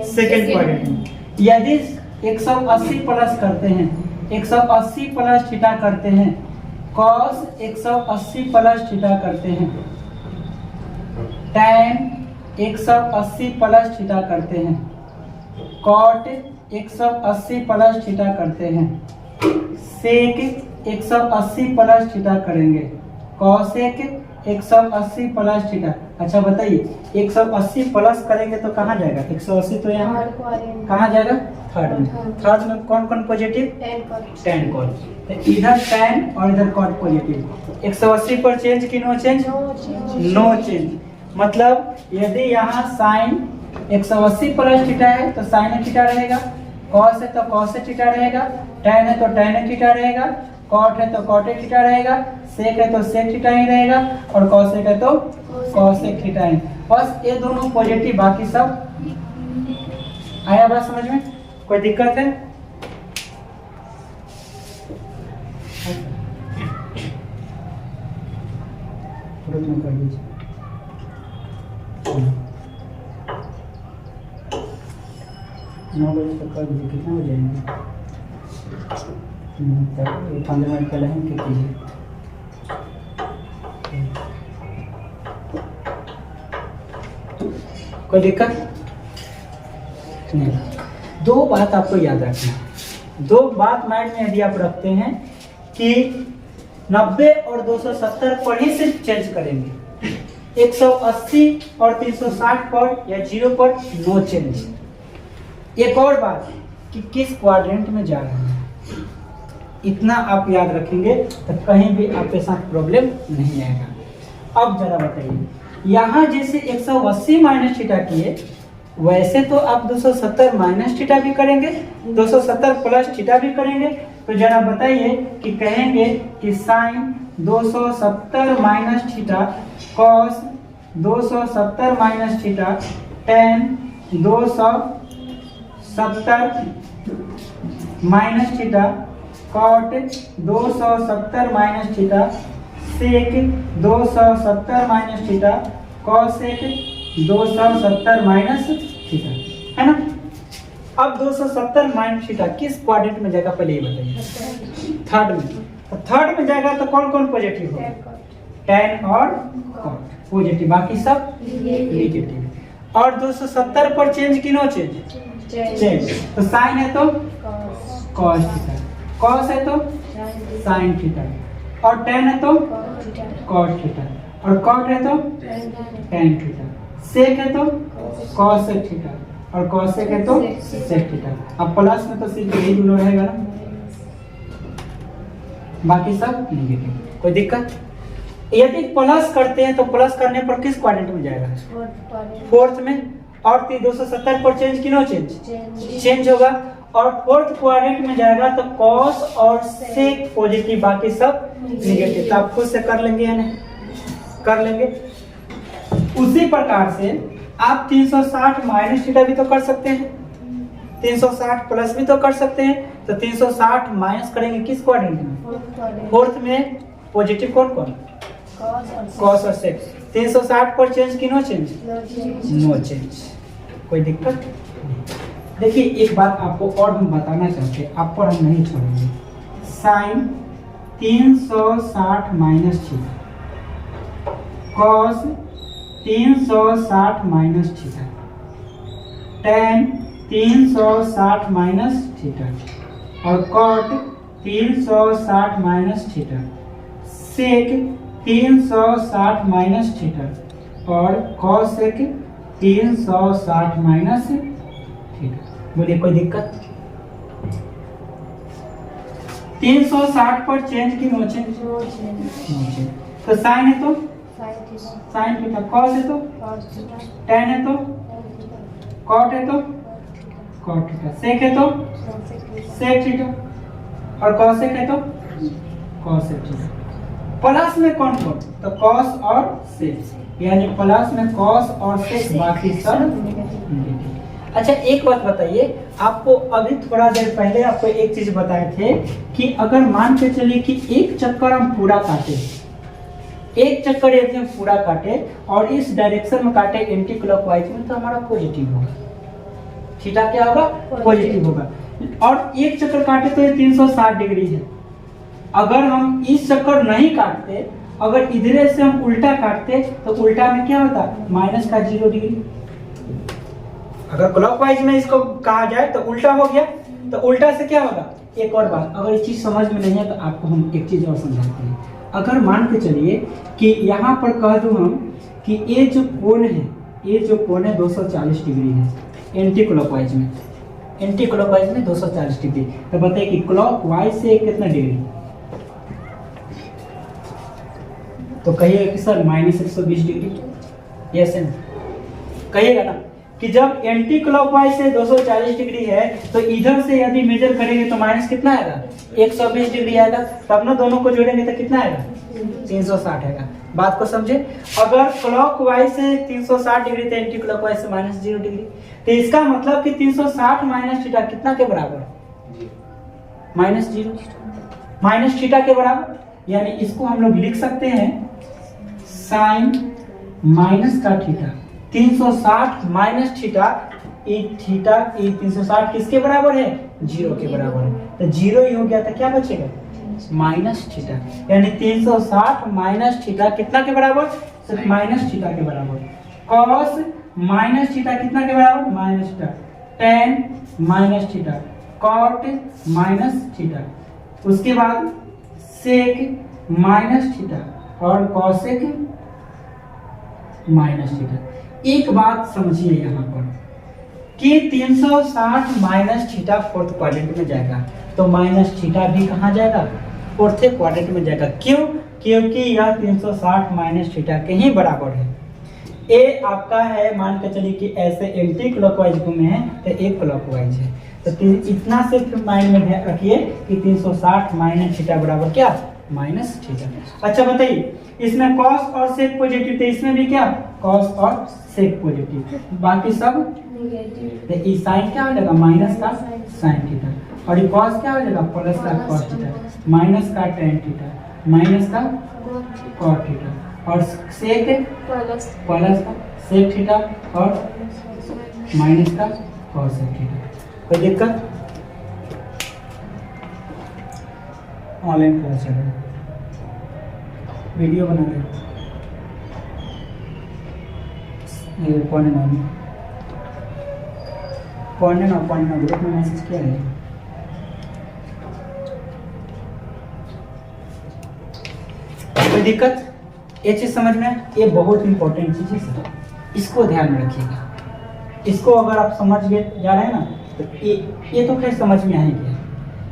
सेकंड क्वाड्रेंट में। यदि 180 प्लस करते हैं 180 प्लस थीटा करते हैं, cos 180 प्लस थीटा करते हैं, tan 180 प्लस थीटा करते हैं, cot 180 प्लस थीटा करते हैं, sec 180 प्लस थीटा करेंगे, cosec 180 प्लस थीटा। अच्छा बताइए 180 प्लस करेंगे तो कहाँ जाएगा? 180 तो यहाँ कहाँ जाएगा? थर्ड में। थर्ड में कौन कौन पॉजिटिव? tan cot। तो इधर tan और इधर cot पॉजिटिव। 180 पर चेंज कि नो चेंज? No change. मतलब यदि यहाँ साइन 180 प्लस थीटा है तो साइन थीटा रहेगा, cos है तो cos थीटा रहेगा, tan है तो tan थीटा रहेगा, cot है तो cot थीटा रहेगा, sec है तो sec थीटा ही रहेगा और cosec है तो cosec थीटा ही। बस ये दोनों पॉजिटिव, बाकी सब आया बात समझ में? कोई दिक्कत है? कर दीजिए। 9 बजे तक कर दीजिए। कितना बजे आएंगे? 15 मिनट पहले हम क्या कीजिए। कोई दिक्कत नहीं। दो बात आपको याद रखना है। दो बात माइंड में यदि आप रखते हैं कि 90 और 270 पर ही सिर्फ चेंज करेंगे, 180 और 360 पर या 0 पर नो चेंज। एक और बात कि किस क्वाड्रेंट में जा रहे हैं, इतना आप याद रखेंगे तो कहीं भी आपके साथ प्रॉब्लम नहीं आएगा। अब जरा बताइए, यहाँ जैसे 180 माइनस थीटा किए वैसे तो आप 270 माइनस थीटा भी करेंगे, 270 प्लस थीटा भी करेंगे। तो जरा बताइए कि कहेंगे कि sine 270 minus theta, cos 270 minus theta, tan 270 minus theta, cot 270 minus theta, sec 270 minus theta, cosec 270 minus theta, है ना? अब 270 माइनस थीटा किस क्वाड्रेंट में जाएगा पहले ये बताइए। थर्ड में। तो थर्ड में जाएगा तो कौन कौन पॉजिटिव होगा? tan और cot पॉजिटिव, बाकी सब नेगेटिव। और 270 पर चेंज की नो चेंज? चेंज। तो साइन है तो cos थीटा, cos है तो sin थीटा, और tan है तो cos थीटा, और cot है तो tan थीटा, sec है तो cosec थीटा, और cosec है तो sec थीटा। अब प्लस में तो सिर्फ यही दोनों रहेगा ना, बाकी सब नेगेटिव। कोई दिक्कत? यदि प्लस करते हैं तो प्लस करने पर किस क्वाड्रेंट में जाएगा? फोर्थ में। और 270 पर चेंज की नो चेंज? चेंज होगा। और फोर्थ क्वाड्रेंट में जाएगा तो cos और sec पॉजिटिव, बाकी सब नेगेटिव। तो आप खुद से कर लेंगे या नहीं? कर लेंगे। उसी प्रकार से आप 360 माइनस थीटा भी तो कर सकते हैं, 360 प्लस भी तो कर सकते हैं। तो 360 माइनस करेंगे किस क्वाड्रेंट में? फोर्थ में। पॉजिटिव कौन कौन? cos और sec। 360 पर चेंज की नो चेंज? No change. कोई दिक्कत? देखिए एक बात आपको और हम बताना चाहते हैं, आप पर हम नहीं छोड़ेंगे। Sine 360 minus theta, cos 360 minus theta, tan 360 minus theta, और cot 360 minus theta, sec 360 minus theta, और cosec 360 माइनस थीटा। बोलिए कोई दिक्कत? 360 पर चेंज की नो चेंज? No change. तो साइन है तो साइन थीटा, कॉस है तो tan है तो कॉट है तो कॉट थीटा, सेक है तो सेक थीटा, और कॉसेक है तो कॉसेक थीटा। प्लस में कौन कौन? तो कॉस और सेक, यानी प्लस में कॉस और सेक, बाकी सब नेगेटिव। अच्छा एक बात बताइए, आपको अभी थोड़ा देर पहले आपको एक चीज बताए थे कि अगर मान के चलिए कि एक चक्कर हम पूरा काटे, एक चक्कर यदि हम पूरा काटे और इस डायरेक्शन में काटे एंटी क्लॉकवाइज में, तो हमारा पॉजिटिव होगा। थीटा क्या होगा? पॉजिटिव होगा। और एक चक्कर काटे तो ये 360 डिग्री है। अगर हम इस चक्कर नहीं काटते, अगर इधर से हम उल्टा काटते तो उल्टा में क्या होता, माइनस का 0 डिग्री। अगर क्लॉकवाइज में इसको कहा जाए तो उल्टा हो गया, तो उल्टा से क्या होगा। एक और बात, अगर ये चीज समझ में नहीं है तो आपको हम एक चीज और समझाते हैं। अगर मान के चलिए कि यहाँ पर कह दूं हम कि ये जो कोण है, ये जो कोण है 240 डिग्री है एंटी क्लॉकवाइज में, एंटी क्लॉकवाइज में 240 डिग्री। तो बताइए कि क्लॉकवाइज से कितना डिग्री, तो कहिएगा कि सर -120 डिग्री। यस एंड कहिएगा ना कि जब एंटी क्लॉकवाइज से 240 डिग्री है तो इधर से यदि मेजर करेंगे तो माइनस कितना आएगा, 120 डिग्री आएगा। तब ना दोनों को जोड़ेंगे तो कितना आएगा, 360 आएगा। बात को समझे। अगर क्लॉकवाइज से 360 डिग्री तो एंटी क्लॉकवाइज से -0 डिग्री, तो इसका मतलब कि 360 माइनस थीटा कितना के बराबर, -0, माइनस थीटा के बराबर। यानी इसको हम लोग लिख सकते हैं साइन माइनस का थीटा 360 माइनस थीटा, ये थीटा ये 360 किसके बराबर है, 0 के बराबर है। तो 0 ही हो गया तो क्या बचेगा, माइनस थीटा। यानी 360 माइनस थीटा कितना के बराबर, सिर्फ माइनस थीटा के बराबर। कॉस माइनस थीटा कितना के बराबर, minus theta. Tan minus theta, cot minus theta, उसके बाद सेक माइनस थीटा और कॉसेक माइनस थीटा। एक बात समझिए यहाँ पर कि 360 माइनस थीटा फोर्थ क्वाड्रेंट में जाएगा, तो माइनस थीटा भी कहाँ जाएगा, फोर्थ क्वाड्रेंट में जाएगा। क्यों, क्योंकि यह 360 माइनस थीटा के ही बराबर है। ए आपका है, मान के चलिए कि ऐसे एंटी क्लॉकवाइज में है तो एक क्लॉकवाइज है, तो इतना सिर्फ माइंड में ध्यान रखिए कि 360 माइनस थीटा बराबर क्या, माइनस थीटा। अच्छा बताइए, इसमें कॉस और सेक पॉजिटिव, तो इसमें भी क्या, कॉस और सेक पॉजिटिव, बाकी सब नेगेटिव। तो ये साइन क्या हो जाएगा, माइनस का साइन थीटा, और ये कॉस क्या हो जाएगा, प्लस का कॉस थीटा, माइनस का टेन थीटा, माइनस का कॉट थीटा, और सेक प्लस का सेक थीटा और माइनस का कॉस थीटा। कोई दिक्कत, ऑनलाइन क्लास चल रहा है, वीडियो बना ले, ये पढ़ने ना ग्रुप में मैसेज किया है। कोई दिक्कत, ये चीज समझ में, ये बहुत इंपॉर्टेंट चीज है सर, इसको ध्यान में रखिएगा। इसको अगर आप समझ गए जा रहे हैं ना, तो ये तो खैर समझ में आएगी,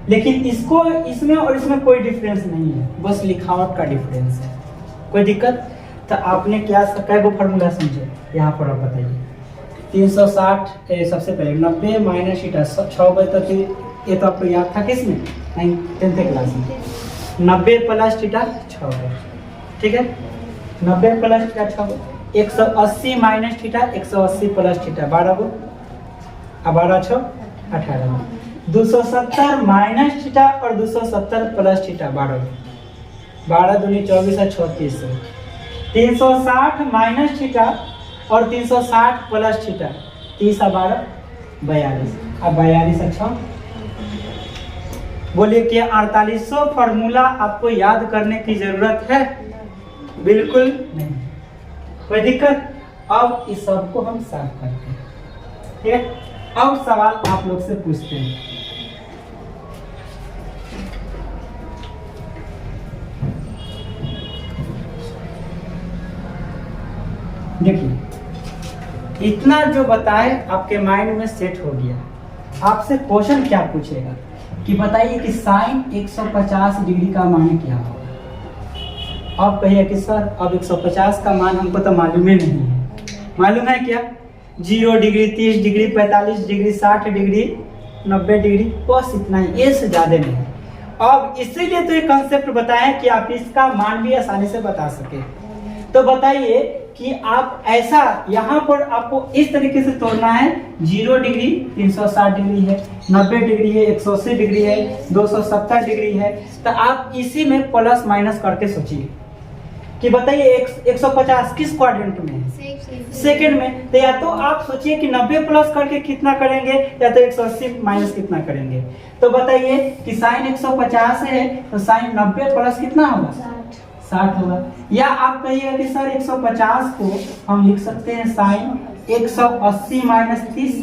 लेकिन इसको इसमें और इसमें कोई डिफरेंस नहीं है, बस लिखावट का डिफरेंस है। कोई दिक्कत, तो आपने क्या कै गो फार्मूला समझे यहाँ पर आप बताइए। 360 सबसे पहले 90 माइनस थीटा 6 बजे तक, ये तो आपको याद था किसमें, 10th क्लास में। 90 प्लस थीटा 6 बजे, ठीक है, 90 plus theta 6, 180 minus theta 180 plus theta 12 गो, 12 6 18 गो, 270 माइनस थीटा और 270 प्लस थीटा 12 गो, 12 दूनी 24 है 36। 360 माइनस थीटा और 360 प्लस थीटा, 30 और 12 42, अब 42 अच्छा। बोलिए कि 4800 फॉर्मूला आपको याद करने की जरूरत है, बिल्कुल नहीं। कोई दिक्कत, अब इस सब को हम साफ करते हैं, ठीक है। अब सवाल आप लोग से पूछते हैं, देखिए इतना जो बताए आपके माइंड में सेट हो गया। आपसे क्वेश्चन क्या पूछेगा कि बताइए कि साइन 150 डिग्री का मान क्या होगा। आप कहिए कि सर अब 150 का मान हमको तो मालूम ही नहीं है। मालूम है क्या, 0 degree 30 degree 45 degree 60 degree 90 degree, बस इतना ही, ये से ज़्यादा नहीं। अब इसीलिए तो ये कंसेप्ट बताएं कि आप इसका मान भी आसानी से बता सके। तो बताइए कि आप ऐसा यहाँ पर आपको इस तरीके से तोड़ना है, 0 डिग्री 360 डिग्री है, 90 डिग्री है, 180 डिग्री है, 270 डिग्री है। तो आप इसी में प्लस माइनस करके सोचिए कि बताइए 150 किस क्वाड्रेंट में है, सेकंड में। तो या तो आप सोचिए कि 90 प्लस करके कितना करेंगे, या तो 180 माइनस कितना करेंगे। तो बताइए कि साइन 150 है तो साइन 90 प्लस कितना होगा, 60 होगा। या आप कहिएगा कि सर 150 को हम लिख सकते हैं साइन 180 माइनस 30।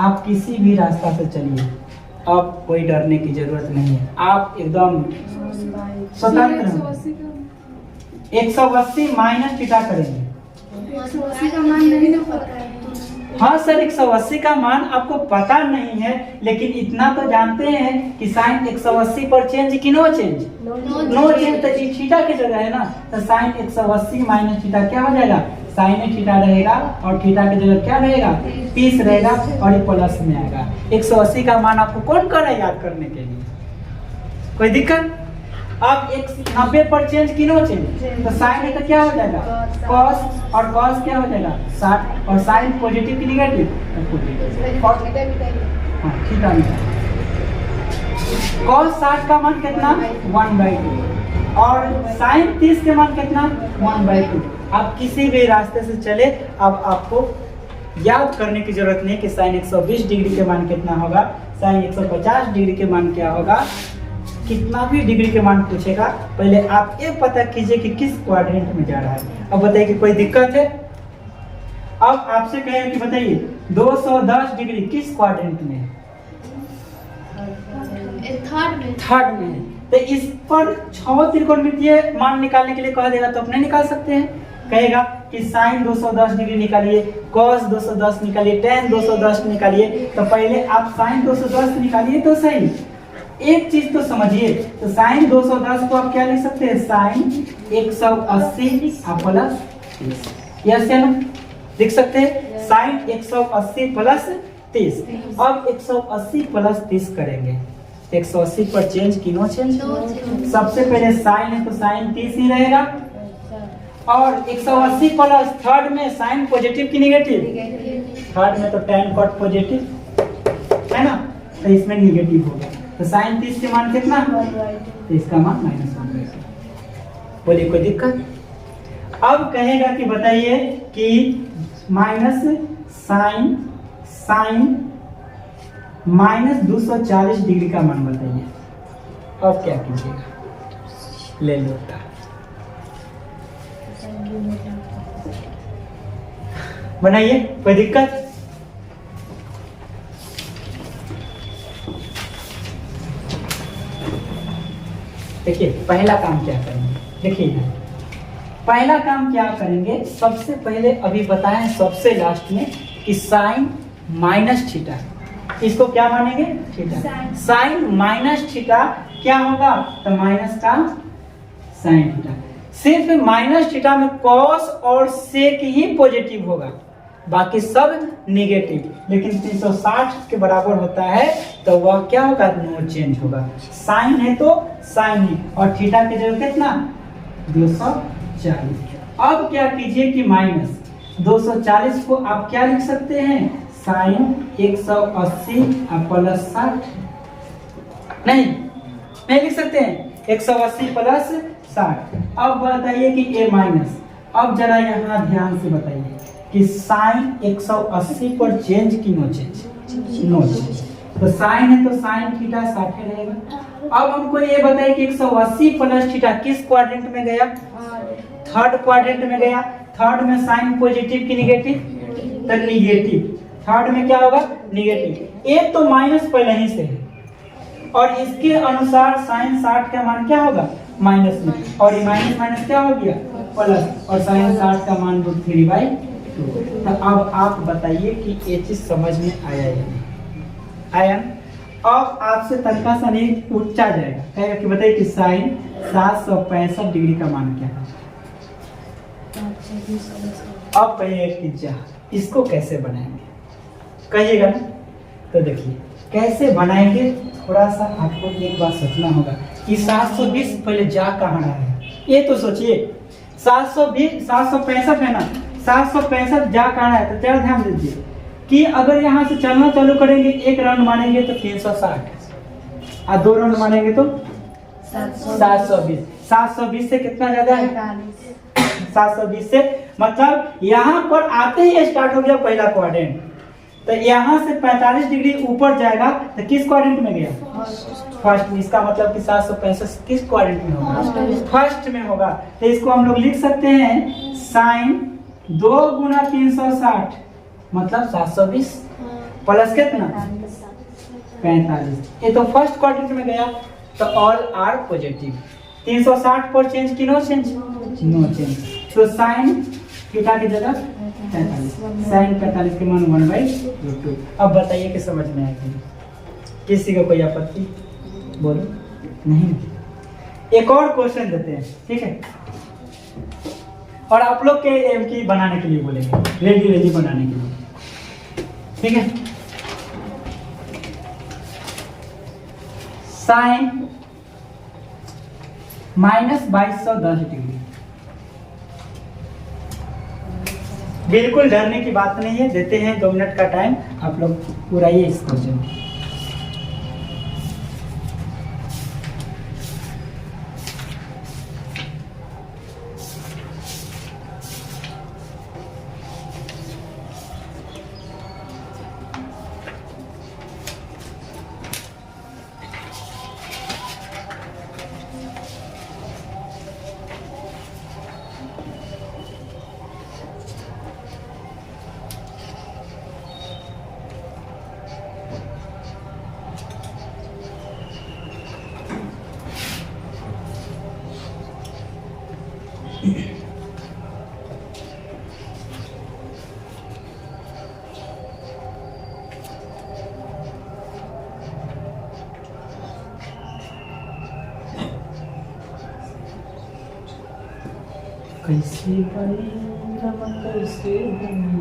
आप किसी भी रास्ता से चलिए, अब कोई डरने की जरूरत नहीं है, आप एकदम स्वतंत्र हैं। 180 माइनस थीटा करेंगे। 180 का मान नहीं ना पता है। हाँ सर 180 का मान आपको पता नहीं है, लेकिन इतना तो जानते हैं कि साइन 180 पर चेंज कि नो चेंज, नो चेंज। तो थीटा की जगह है ना, तो साइन 180 माइनस थीटा क्या हो जाएगा, साइन थीटा रहेगा और थीटा की जगह क्या रहेगा, 30 रहेगा और ये प्लस में आएगा। 180 का मान आपको कौन कर रहा है याद करने के लिए, कोई दिक्कत? अब 90 पर चेंज कि नो चेंज, तो साइन है तो क्या हो जाएगा कॉस, और कॉस क्या हो जाएगा 60, और साइन पॉजिटिव की निगेटिव, और हाँ थीटा में कॉस 60 का मान कितना 1/2 और साइन 30 के मान कितना 1/2। आप किसी भी रास्ते से चले, अब आपको याद करने की जरूरत नहीं कि साइन 120 डिग्री के मान कितना होगा, साइन 150 डिग्री के मान क्या होगा। कितना भी डिग्री के मान पूछेगा, पहले आप ये पता कीजिए कि किस क्वाड्रेंट में जा रहा है। अब बताइए कि कोई दिक्कत है? अब आपसे कहें कि बताइए 210 डिग्री किस क्वाड्रेंट में है, थर्ड में है। तो इस पर 6 त्रिकोणमितीय मान निकालने के लिए कह देगा तो अपने निकाल सकते हैं। कहेगा कि साइन 210 डिग्री निकालिए, कॉस 210 निकालिए, टेन 210 निकालिए। तो पहले आप साइन 210 निकालिए तो सही। एक चीज तो समझिए, तो साइन 210 को आप क्या लिख सकते हैं, साइन 180 प्लस 30, यस या नो लिख सकते हैं, साइन 180 प्लस 30। अब 180 प्लस 30 करेंगे, 180 पर चेंज की नो चेंज। सबसे पहले साइन है तो साइन 30 ही रहेगा, और 180 प्लस थर्ड में साइन पॉजिटिव की निगेटिव, थर्ड में तो tan cot पॉजिटिव है ना, तो इसमें निगेटिव होगा। तो साइन 30 के मान कितना, तो इसका मान -1/2। बोलिए कोई दिक्कत? अब कहेगा कि बताइए कि माइनस साइन -240 डिग्री का मान बताइए। अब क्या कीजिएगा, ले लो बनाइए, कोई दिक्कत? देखिए पहला काम क्या करेंगे, देखिए पहला काम क्या करेंगे, सबसे पहले अभी बताएं सबसे लास्ट में कि साइन माइनस थीटा, इसको क्या मानेंगे, थीटा। साइन माइनस थीटा क्या होगा, तो माइनस का साइन थीटा। सिर्फ माइनस थीटा में कॉस और सेक ही पॉजिटिव होगा, बाकी सब निगेटिव। लेकिन 360 के बराबर होता है तो वह क्या होगा, नो चेंज होगा। साइन है तो साइन ही, और थीटा की जगह कितना 240। अब क्या कीजिए कि माइनस 240 को आप क्या लिख सकते हैं, साइन 180 प्लस 60, नहीं लिख सकते हैं 180 प्लस 60। अब बताइए कि ए माइनस, अब जरा यहाँ ध्यान से बताइए कि साइन 180 पर चेंज की नो चेंज, नो चेंज। तो साइन है तो साइन थीटा 60 रहेगा। अब हमको ये बताइए कि 180 प्लस थीटा किस क्वाड्रेंट में गया, थर्ड क्वाड्रेंट में गया। थर्ड में साइन पॉजिटिव की निगेटिव, तो निगेटिव। थर्ड में क्या होगा, निगेटिव। एक तो माइनस पहले ही से है, और इसके अनुसार साइन 60 का मान क्या होगा, माइनस में, और ये माइनस माइनस क्या हो गया, प्लस, और साइन 60 का मान 3/2। तो अब आप बताइए कि ये चीज समझ में आया या नहीं आया। अब आपसे तनका सा नहीं पूछा जाएगा, कहेगा कि बताइए कि साइन 765 डिग्री का मान क्या है। अब कहिए कि इसको कैसे बनाएंगे, कहिएगा ना। तो देखिए कैसे बनाएंगे, थोड़ा सा आपको एक बात सोचना होगा कि 720 पहले जा कहाँ रहा है, ये तो सोचिए। 765 है ना, 765 जा कहाँ है, तो जरा ध्यान दीजिए कि अगर यहाँ से चलना चालू करेंगे, एक राउंड मारेंगे तो 360, और 2 राउंड मारेंगे तो 720। 720 से कितना ज्यादा है, 720 से मतलब यहाँ पर आते ही स्टार्ट हो गया पहला क्वाड्रेंट, तो यहाँ से 45 डिग्री ऊपर जाएगा तो किस क्वाड्रेंट में गया? फर्स्ट। इसका मतलब कि 765 किस क्वाड्रेंट में होगा? फर्स्ट में होगा। तो इसको हम लोग लिख सकते हैं साइन 2 गुना 360 मतलब 720 प्लस कितना? 45। ये तो फर्स्ट क्वाड्रेंट में गया, तो ऑल आर पॉजिटिव। 360 पर चेंज की नो चेंज? No change. तो साइन थीटा की जगह 45, साइन 45 के मान 1/√2। अब बताइए कि समझ में आएगी? किसी को कोई आपत्ति? बोलो। नहीं। एक और क्वेश्चन देते हैं, ठीक है? और आप लोग के एम की बनाने के लिए बोलेंगे, रेडी बनाने के लिए, ठीक है? Sine -2210 degree. बिल्कुल डरने की बात नहीं है, देते हैं 2 मिनट का टाइम, आप लोग पूरा ये इस क्वेश्चन। कैसे बनी रमन कैसे बनी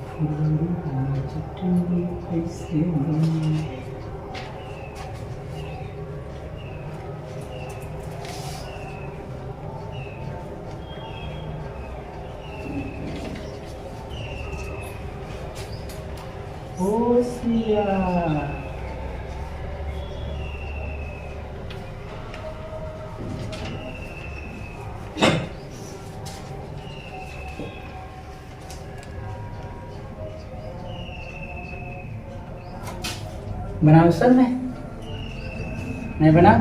फूलों चटनी कैसे बनी। होशियार बनाओ सर में नहीं बना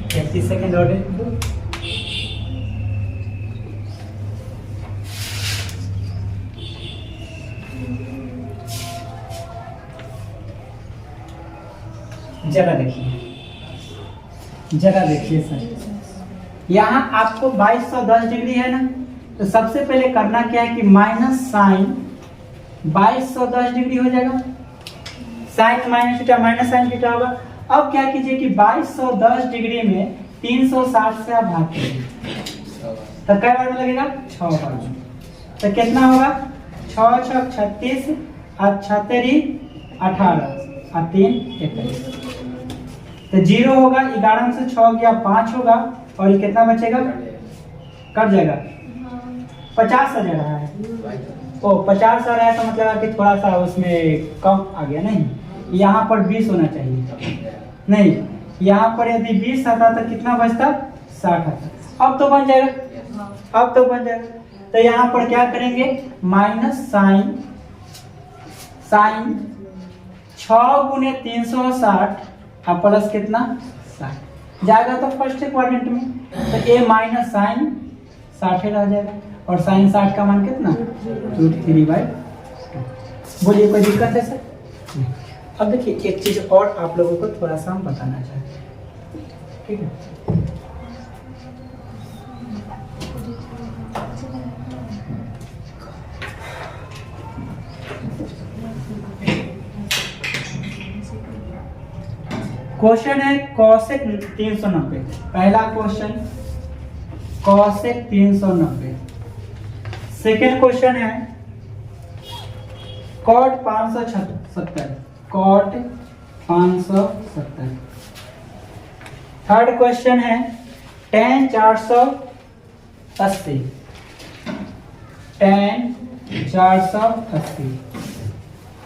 30 सेकेंड और जरा देखिए सर, यहाँ आपको 2210 डिग्री है ना, तो सबसे पहले करना क्या है कि माइनस साइन 2210 डिग्री हो जाएगा, sine minus theta minus sine theta होगा। अब क्या कीजिए कि 2210 डिग्री में 360 से आप भाग कीजिए, तो कई बार में लगेगा? 6 बार में। तो कितना होगा? 6 6 36 और 6 3 18 और 3 21। तो 0 होगा, 11 से 6 गया 5 होगा, और ये कितना बचेगा? कट जाएगा 50 आ जा रहा है। ओ 50 आ रहा है तो मतलब कि थोड़ा सा उसमें कम आ गया, नहीं यहाँ पर 20 होना चाहिए, नहीं यहाँ पर यदि 20 आता तो कितना बचता? 60 आता। अब तो बन जाएगा, अब तो बन जाएगा। तो यहाँ पर क्या करेंगे? माइनस साइन 6 गुने 360 और प्लस कितना? 60 जाएगा तो फर्स्ट क्वाड्रेंट में, तो ए माइनस साइन 60 रह जाएगा, और साइन 60 का मान कितना? √3/2। बोलिए कोई दिक्कत है सर? अब देखिए एक चीज और आप लोगों को थोड़ा सा हम बताना चाहते हैं, ठीक है? क्वेश्चन है कॉसेक 390। पहला क्वेश्चन कॉसेक 390। सेकेंड क्वेश्चन है कॉट 570, कॉट 570। थर्ड क्वेश्चन है tan 480, tan 480।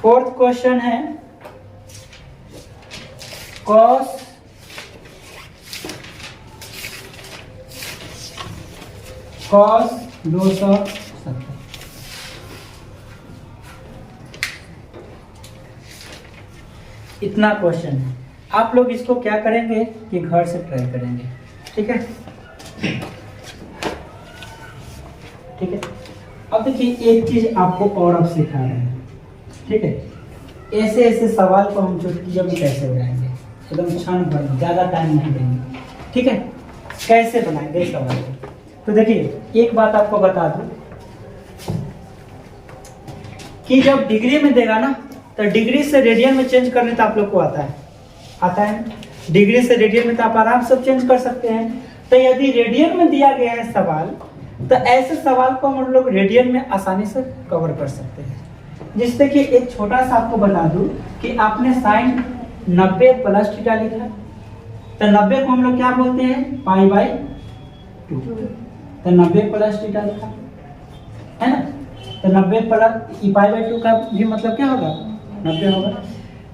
फोर्थ क्वेश्चन है cos cos 270। इतना क्वेश्चन है। आप लोग इसको क्या करेंगे कि घर से ट्राई करेंगे, ठीक है? ठीक है। अब देखिए एक चीज आपको और अब सिखा रहे हैं, ठीक है? ऐसे ऐसे सवाल को हम चुटकियों में कैसे बनाएंगे, एकदम क्षण भर में, ज़्यादा टाइम नहीं देंगे, ठीक है? कैसे बनाएंगे इस सवाल को? तो देखिए एक बात आपको बता दूं कि जब डिग्री में देगा ना तो डिग्री से रेडियन में चेंज करने तो आप लोग को आता है डिग्री से रेडियन में तो आप आराम से चेंज कर सकते हैं। तो यदि रेडियन में दिया गया है सवाल तो ऐसे सवाल को हम लोग रेडियन में आसानी से कवर कर सकते हैं। जिससे कि एक छोटा सा आपको बता दूं कि आपने साइन 90 प्लस थीटा लिखा, तो 90 को हम लोग क्या बोलते हैं, π/2। तो 90 प्लस थीटा लिखा है ना, तो 90 प्लस π/2 का भी मतलब क्या होगा, 90 होगा।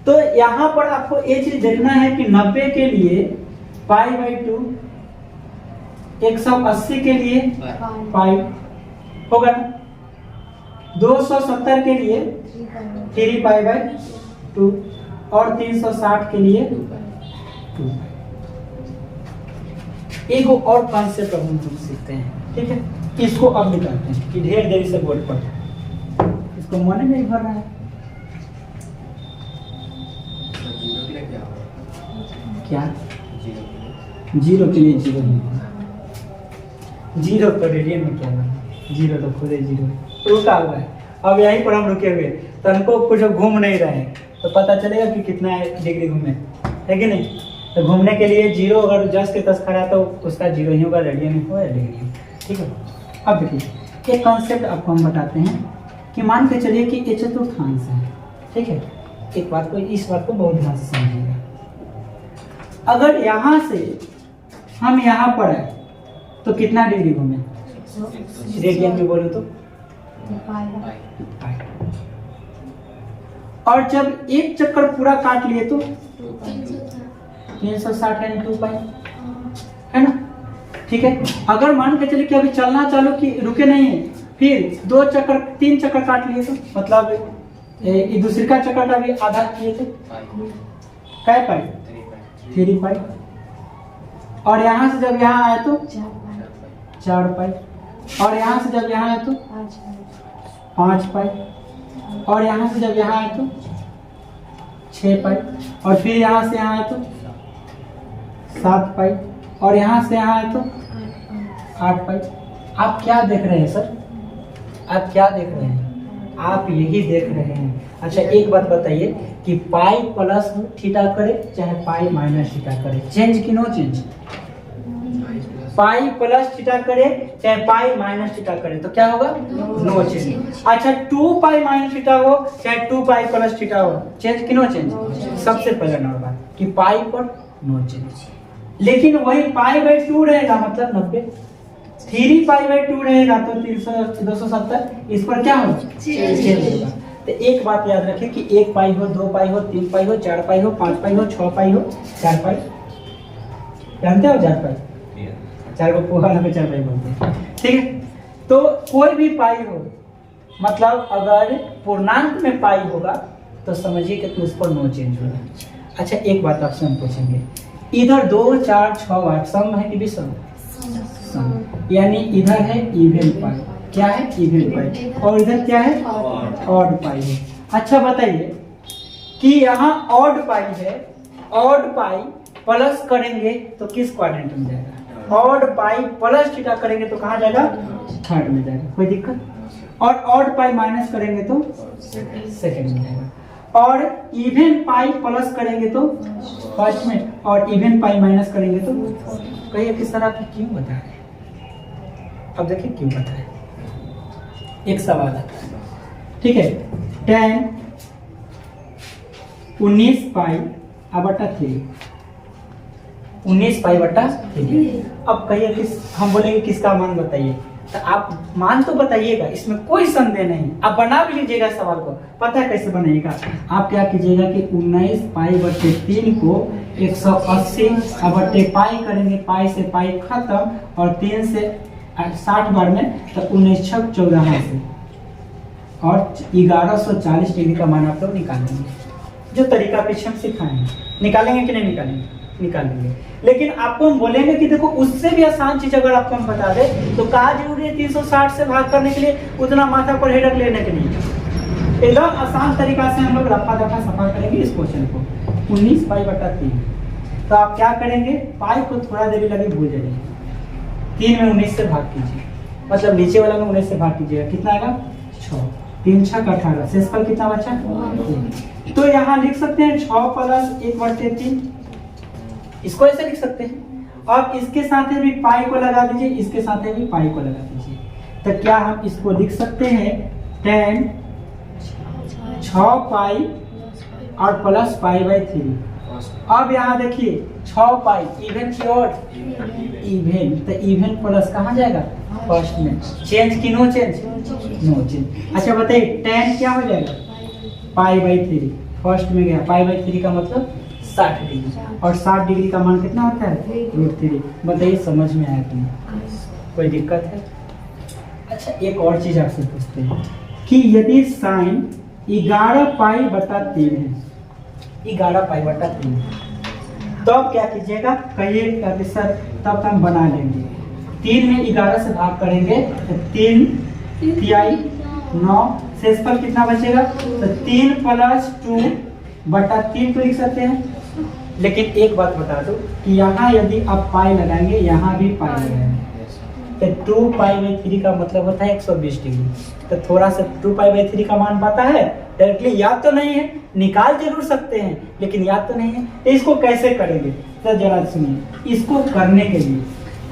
तो यहाँ पर आपको ये चीज देखना है कि 90 के लिए π/2, 180 के लिए पाई होगा ना, 270 के लिए 3π/2 और 360 के लिए 2। एक और कॉन्सेप्ट अब हम सीखते हैं, ठीक है? इसको अब निकालते हैं कि ढेर देरी से बोर्ड पर इसको मन में नहीं भर रहा है। क्या जीरो के लिए जीरो नहीं होगा, जीरो तो रेडियन में क्या है, जीरो तो खुद ही जीरो रुका हुआ है। अब यहीं पर हम रुके हुए, तो हमको कुछ घूम नहीं रहे हैं, तो पता चलेगा कि कितना डिग्री घूमे, है कि नहीं? तो घूमने के लिए जीरो अगर 10 के 10 खड़ा तो उसका जीरो ही होगा, रेडियन ही होगा, डिग्री, ठीक है? अब देखिए एक कॉन्सेप्ट आपको हम बताते हैं कि मान के चलिए कि ये चतुर्थांश है, ठीक है? एक बात को, इस बात को बहुत ध्यान से समझिएगा। अगर यहाँ से हम यहाँ पर है तो कितना डिग्री घूमे, रेडियन में बोलो तो और जब एक चक्कर पूरा काट लिए तो 360 यानी 2π, है ना? ठीक है। अगर मान के चलिए कि अभी चलना चालू कि रुके नहीं है, फिर 2 चक्कर 3 चक्कर काट लिए तो मतलब दूसरे का चक्कर का भी आधा किए थे, क्या पाई, 3π। और यहाँ से जब यहाँ आए तो 4π, और यहाँ से जब यहाँ आए तो 5π, और यहाँ से जब यहाँ आए तो 6π, और फिर यहाँ से यहाँ आए तो 7π, और यहाँ से यहाँ आए तो 8π। आप क्या देख रहे हैं सर, आप क्या देख रहे हैं? आप यही देख रहे हैं। अच्छा एक बात बताइए कि पाई प्लस थीटा करे चाहे पाई माइनस थीटा करे, चेंज कि no change? Pi plus theta करे चाहे पाई माइनस थीटा करे तो क्या होगा? No change. अच्छा 2π माइनस थीटा हो चाहे 2π प्लस थीटा हो, चेंज कि नो चेंज? सबसे पहले नंबर कि पाई पर नो चेंज। लेकिन वही π/2 रहेगा मतलब 90, 3π/2 रहेगा तो 270, इस पर क्या होगा? चेंज होगा। तो एक बात याद रखें कि 1π हो, 2π हो, 3π हो, 4π हो, 5π हो, 6π हो, 4π, जानते हो 4π? 4 को पूरा में 4π बोलते हैं, ठीक है? तो कोई भी पाई हो, मतलब अगर पूर्णांक में पाई होगा तो समझिए कि उस पर नो चेंज होगा। अच्छा एक बात आपसे हम पूछेंगे, इधर 2, 4, 6, 8 सम है कि विषम? सम, यानी इधर है इवन पाई, क्या है? इवन पाई, और इधर क्या है? ऑड पाई है। अच्छा बताइए कि यहाँ ऑड पाई है, ऑड पाई प्लस करेंगे तो किस क्वाड्रेंट में जाएगा? ऑड पाई प्लस थीटा करेंगे तो कहाँ जाएगा? थर्ड में जाएगा, कोई दिक्कत? और ऑड पाई माइनस करेंगे तो सेकंड में जाएगा, और इवन पाई प्लस करेंगे तो फर्स्ट में, और इवन पाई माइनस करेंगे तो कहिए किस तरह की क्यों बता रहे? अब देखिए क्यों बता रहे। एक सवाल है, ठीक है? tan 19π/3, 19π/3। अब कहिए किस, हम बोलेंगे किसका मान बताइए, तो आप मान तो बताइएगा, इसमें कोई संदेह नहीं। आप बना भी लीजिएगा सवाल को, पता है कैसे बनाइएगा? आप क्या कीजिएगा कि 19π/3 को 180/π करेंगे, पाई से पाई खत्म, और 3 से 60 बार में तो 19 छक 14 से और 1140 डिग्री का मान आप लोग निकालेंगे। जो तरीका पीछे हम सिखाएंगे, निकालेंगे कि नहीं निकालेंगे? निकालेंगे। लेकिन आपको हम बोलेंगे कि देखो उससे भी आसान चीज अगर आपको हम बता दें तो कहा जरूरी है 360 से भाग करने के लिए उतना माथा पर हेडक लेने के लिए। एकदम आसान तरीका से हम लोग रफा दफा सफा करेंगे इस क्वेश्चन को। 19 पाई/3 तो आप क्या करेंगे, पाई को थोड़ा देर लगे भूल जाइए, 3 में 19 से भाग कीजिए, मतलब नीचे वाला में 19 से भाग कीजिएगा, कितना आएगा 6, 3 छक 18, शेषफल कितना बचा? तो यहाँ लिख सकते हैं 6 + 1/3, इसको ऐसे लिख सकते हैं। अब इसके साथ भी पाई को लगा दीजिए, इसके साथ भी पाई को लगा दीजिए, तो क्या हम इसको लिख सकते हैं 10 6 पाई और प्लस पाई/3। अब यहाँ देखिए 6 पाई इवन की और इवन, तो इवन प्लस कहाँ जाएगा? फर्स्ट में। चेंज की नो चेंज? No change. अच्छा बताइए 10 क्या हो जाएगा? पाई/3 फर्स्ट में गया, पाई/3 का मतलब 60 डिग्री, और 60 डिग्री का मान कितना होता है? √3। बताइए समझ में आया कि नहीं? कोई दिक्कत है? अच्छा एक और चीज आपसे पूछते हैं कि यदि साइन 11 पाई/3 है, 11 पाई/3, तब क्या कीजिएगा? कहिए कहते सर तब हम बना लेंगे, 3 में 11 से भाग करेंगे तो 3 तिहाई 9, शेषफल कितना बचेगा? तो 3 + 2/3 को लिख सकते हैं। लेकिन एक बात बता दो कि यहाँ यदि आप पाई लगाएंगे, यहाँ भी पाई लगाएंगे, तो 2 पाई/3 का मतलब होता है 120 डिग्री। तो थोड़ा सा 2 पाई/3 का मान पता है, डायरेक्टली याद तो नहीं है, निकाल जरूर सकते हैं लेकिन याद तो नहीं है, तो इसको कैसे करेंगे? तो जरा सुनिए, इसको करने के लिए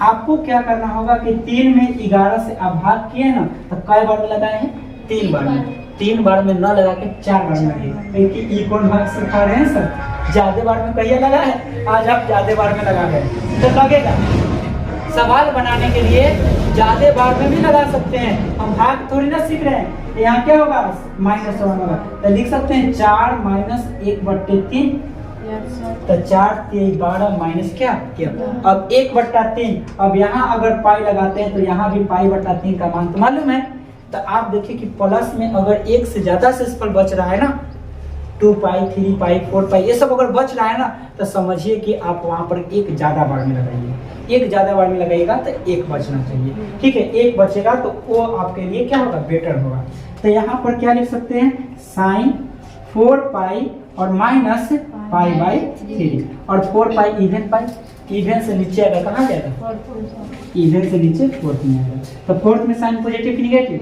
आपको क्या करना होगा कि 3 में 11 से आप भाग किए ना, तो कई बार में लगाए हैं? 3 बार में। 3 बार में न लगा के 4 बार में लगे, क्योंकि कौन भाग सिखा रहे हैं सर? ज्यादा बार में कहिए लगा है, आज आप ज्यादा बार में लगा गए तो लगेगा। सवाल बनाने के लिए ज्यादा बार में भी लगा सकते हैं, हम भाग थोड़ी ना सीख रहे हैं। यहाँ क्या होगा? -1 होगा, तो लिख सकते हैं 4 - 1/3, तो 4 × 12 माइनस क्या? अब 1/3। अब यहाँ अगर पाई लगाते हैं तो यहाँ भी पाई/3 का मान तो मालूम है। तो आप देखिए कि प्लस में अगर 1 से ज्यादा शेषफल बच रहा है ना, 2 पाई 3 पाई 4 पाई ये सब अगर बच रहा है ना, तो समझिए कि आप वहाँ पर एक ज्यादा बार में लगाइए, एक ज्यादा बार में लगाइएगा तो एक बचना चाहिए, ठीक है? एक बचेगा तो वो आपके लिए क्या होगा? बेटर होगा। तो यहाँ पर क्या लिख सकते हैं? साइन 4 पाई और माइनस पाई/3, और 4 पाई इवन पाई, इवन से नीचे आएगा, कहाँ जाएगा? इवन से नीचे फोर्थ में आएगा। तो फोर्थ में साइन पॉजिटिव कि निगेटिव?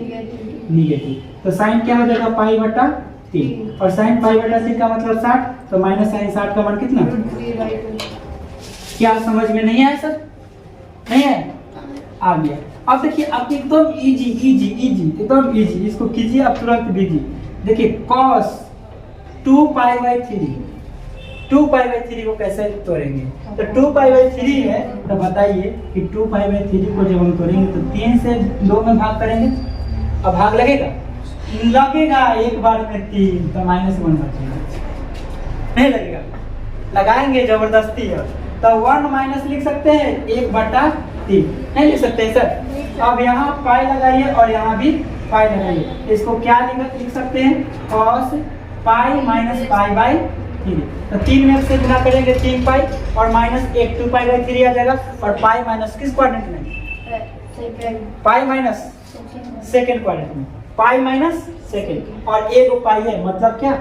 निगेटिव। तो साइन क्या हो जाएगा? पाई/3, और साइन पाई/3 का मतलब 60, तो माइनस साइन 60 का मान कितना? क्या समझ में नहीं आया सर? नहीं है? आ गया। अब देखिए आप एकदम इजी एकदम इजी, इसको कीजिए आप तुरंत बीजी। देखिए cos 2 पाई/3, 2 पाई/3 को कैसे तोड़ेंगे? तो 2 पाई/3 है, तो बताइए कि 2 पाई/3 को जब हम तोड़ेंगे तो 3 से 2 में भाग करेंगे, अब भाग लगेगा? लगेगा, एक बार में 3, तो -1 बचेगा, नहीं लगेगा? लगाएंगे जबरदस्ती है, तो 1 माइनस लिख सकते हैं 1/3, नहीं लिख सकते सर? अब यहाँ पाई लगाइए और यहाँ भी पाई लगाइए, इसको क्या लिख सकते हैं? cos पाई - पाई/3, तो 3 में से गुना करेंगे 3 पाई और माइनस 1 2 पाई/3 आ जाएगा, और पाई माइनस किस क्वाड्रेंट में? पाई माइनस सेकेंड क्वाड्रेंट में, पाई माइनस सेकेंड, और एक पाई है मतलब क्या?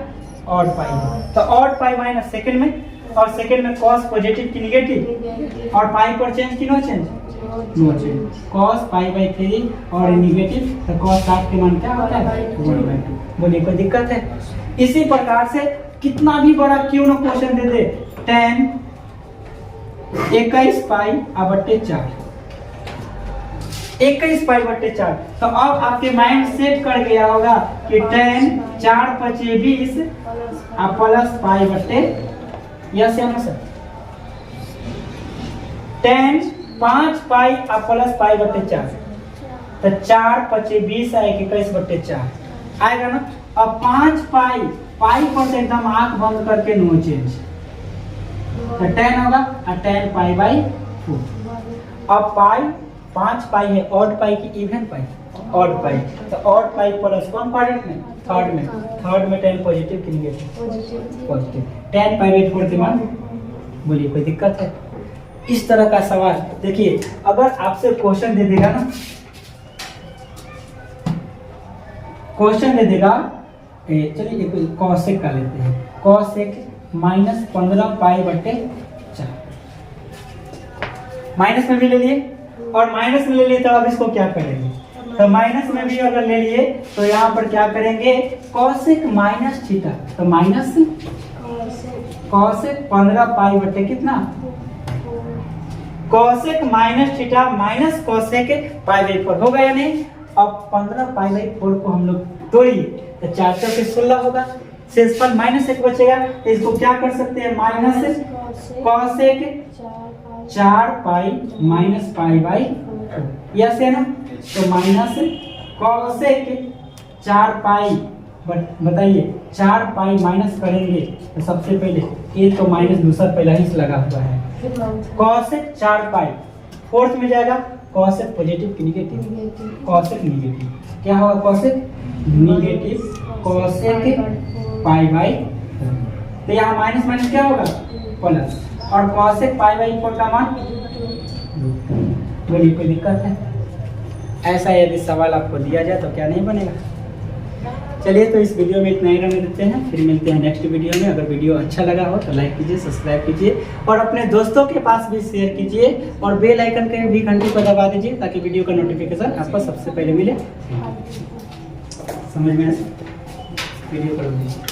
ऑड पाई है, तो ऑड पाई माइनस सेकेंड में, और सेकेंड में cos पॉजिटिव की निगेटिव, और पाई पर चेंज की no change? No change. cos पाई/3 और निगेटिव, तो cos 60 के मान क्या होता है? 1/2। बोलिए कोई दिक्कत है? इसी प्रकार से कितना भी बड़ा क्यों ना क्वेश्चन दे दे, tan 21 पाई/4, 21 पाई/4, तो अब आपके माइंड सेट कर गया होगा कि tan 4 × 20 प्लस पाई/, यस या no sir? tan 5 pi plus पाई/4, तो 4 × 20 आए 21/4 आएगा ना? अब 5 पाई पर से एकदम आंख बंद करके नो चेंज, तो tan होगा, और tan पाई/4। अब पाई 5 पाई है ऑड पाई की इवन पाई? Odd pi. तो ऑड पाई प्लस कौन क्वाड्रेंट में? थर्ड में। थर्ड में tan पॉजिटिव कि नेगेटिव? पॉजिटिव। tan π/4 के मान बोलिए, कोई दिक्कत है? इस तरह का सवाल देखिए, अगर आपसे क्वेश्चन दे देगा ना, क्वेश्चन दे देगा, चलिए एक कॉसेक का लेते हैं, कॉसेक -15 π/4 माइनस में भी ले लिए और माइनस में ले लिए, तो अब इसको क्या करेंगे? तो माइनस में भी अगर ले लिए तो यहाँ पर क्या करेंगे? कॉसेक माइनस थीटा, तो माइनस कॉसेक 15 π/, कितना? Cosec minus theta minus cosec π/4 होगा या नहीं? अब 15 π/4 को हम लोग तोड़िए तो 4 से 16 होगा, शेषफल -1 बचेगा, तो इसको क्या कर सकते हैं? Minus cosec 4 pi minus π/4, yes है ना? तो माइनस कॉसेक 4 पाई, बताइए 4 पाई माइनस करेंगे तो सबसे पहले ये तो माइनस दूसरा पहला ही से लगा हुआ है, कॉसेक 4 पाई, फोर्थ में जाएगा कॉसेक पॉजिटिव की निगेटिव? कॉसेक निगेटिव, क्या होगा? कॉसेक निगेटिव कॉसेक π/4, तो यहाँ माइनस माइनस क्या होगा? प्लस, और कॉसेक π/4 का मान, बोलिए कोई दिक्कत है? ऐसा यदि सवाल आपको दिया जाए तो क्या नहीं बनेगा? चलिए, तो इस वीडियो में इतना ही रहने देते हैं, फिर मिलते हैं नेक्स्ट वीडियो में। अगर वीडियो अच्छा लगा हो तो लाइक कीजिए, सब्सक्राइब कीजिए और अपने दोस्तों के पास भी शेयर कीजिए और बेल आइकन के भी घंटी को दबा दीजिए ताकि वीडियो का नोटिफिकेशन आपको सबसे पहले मिले। समझ में आया? वीडियो कर दीजिए।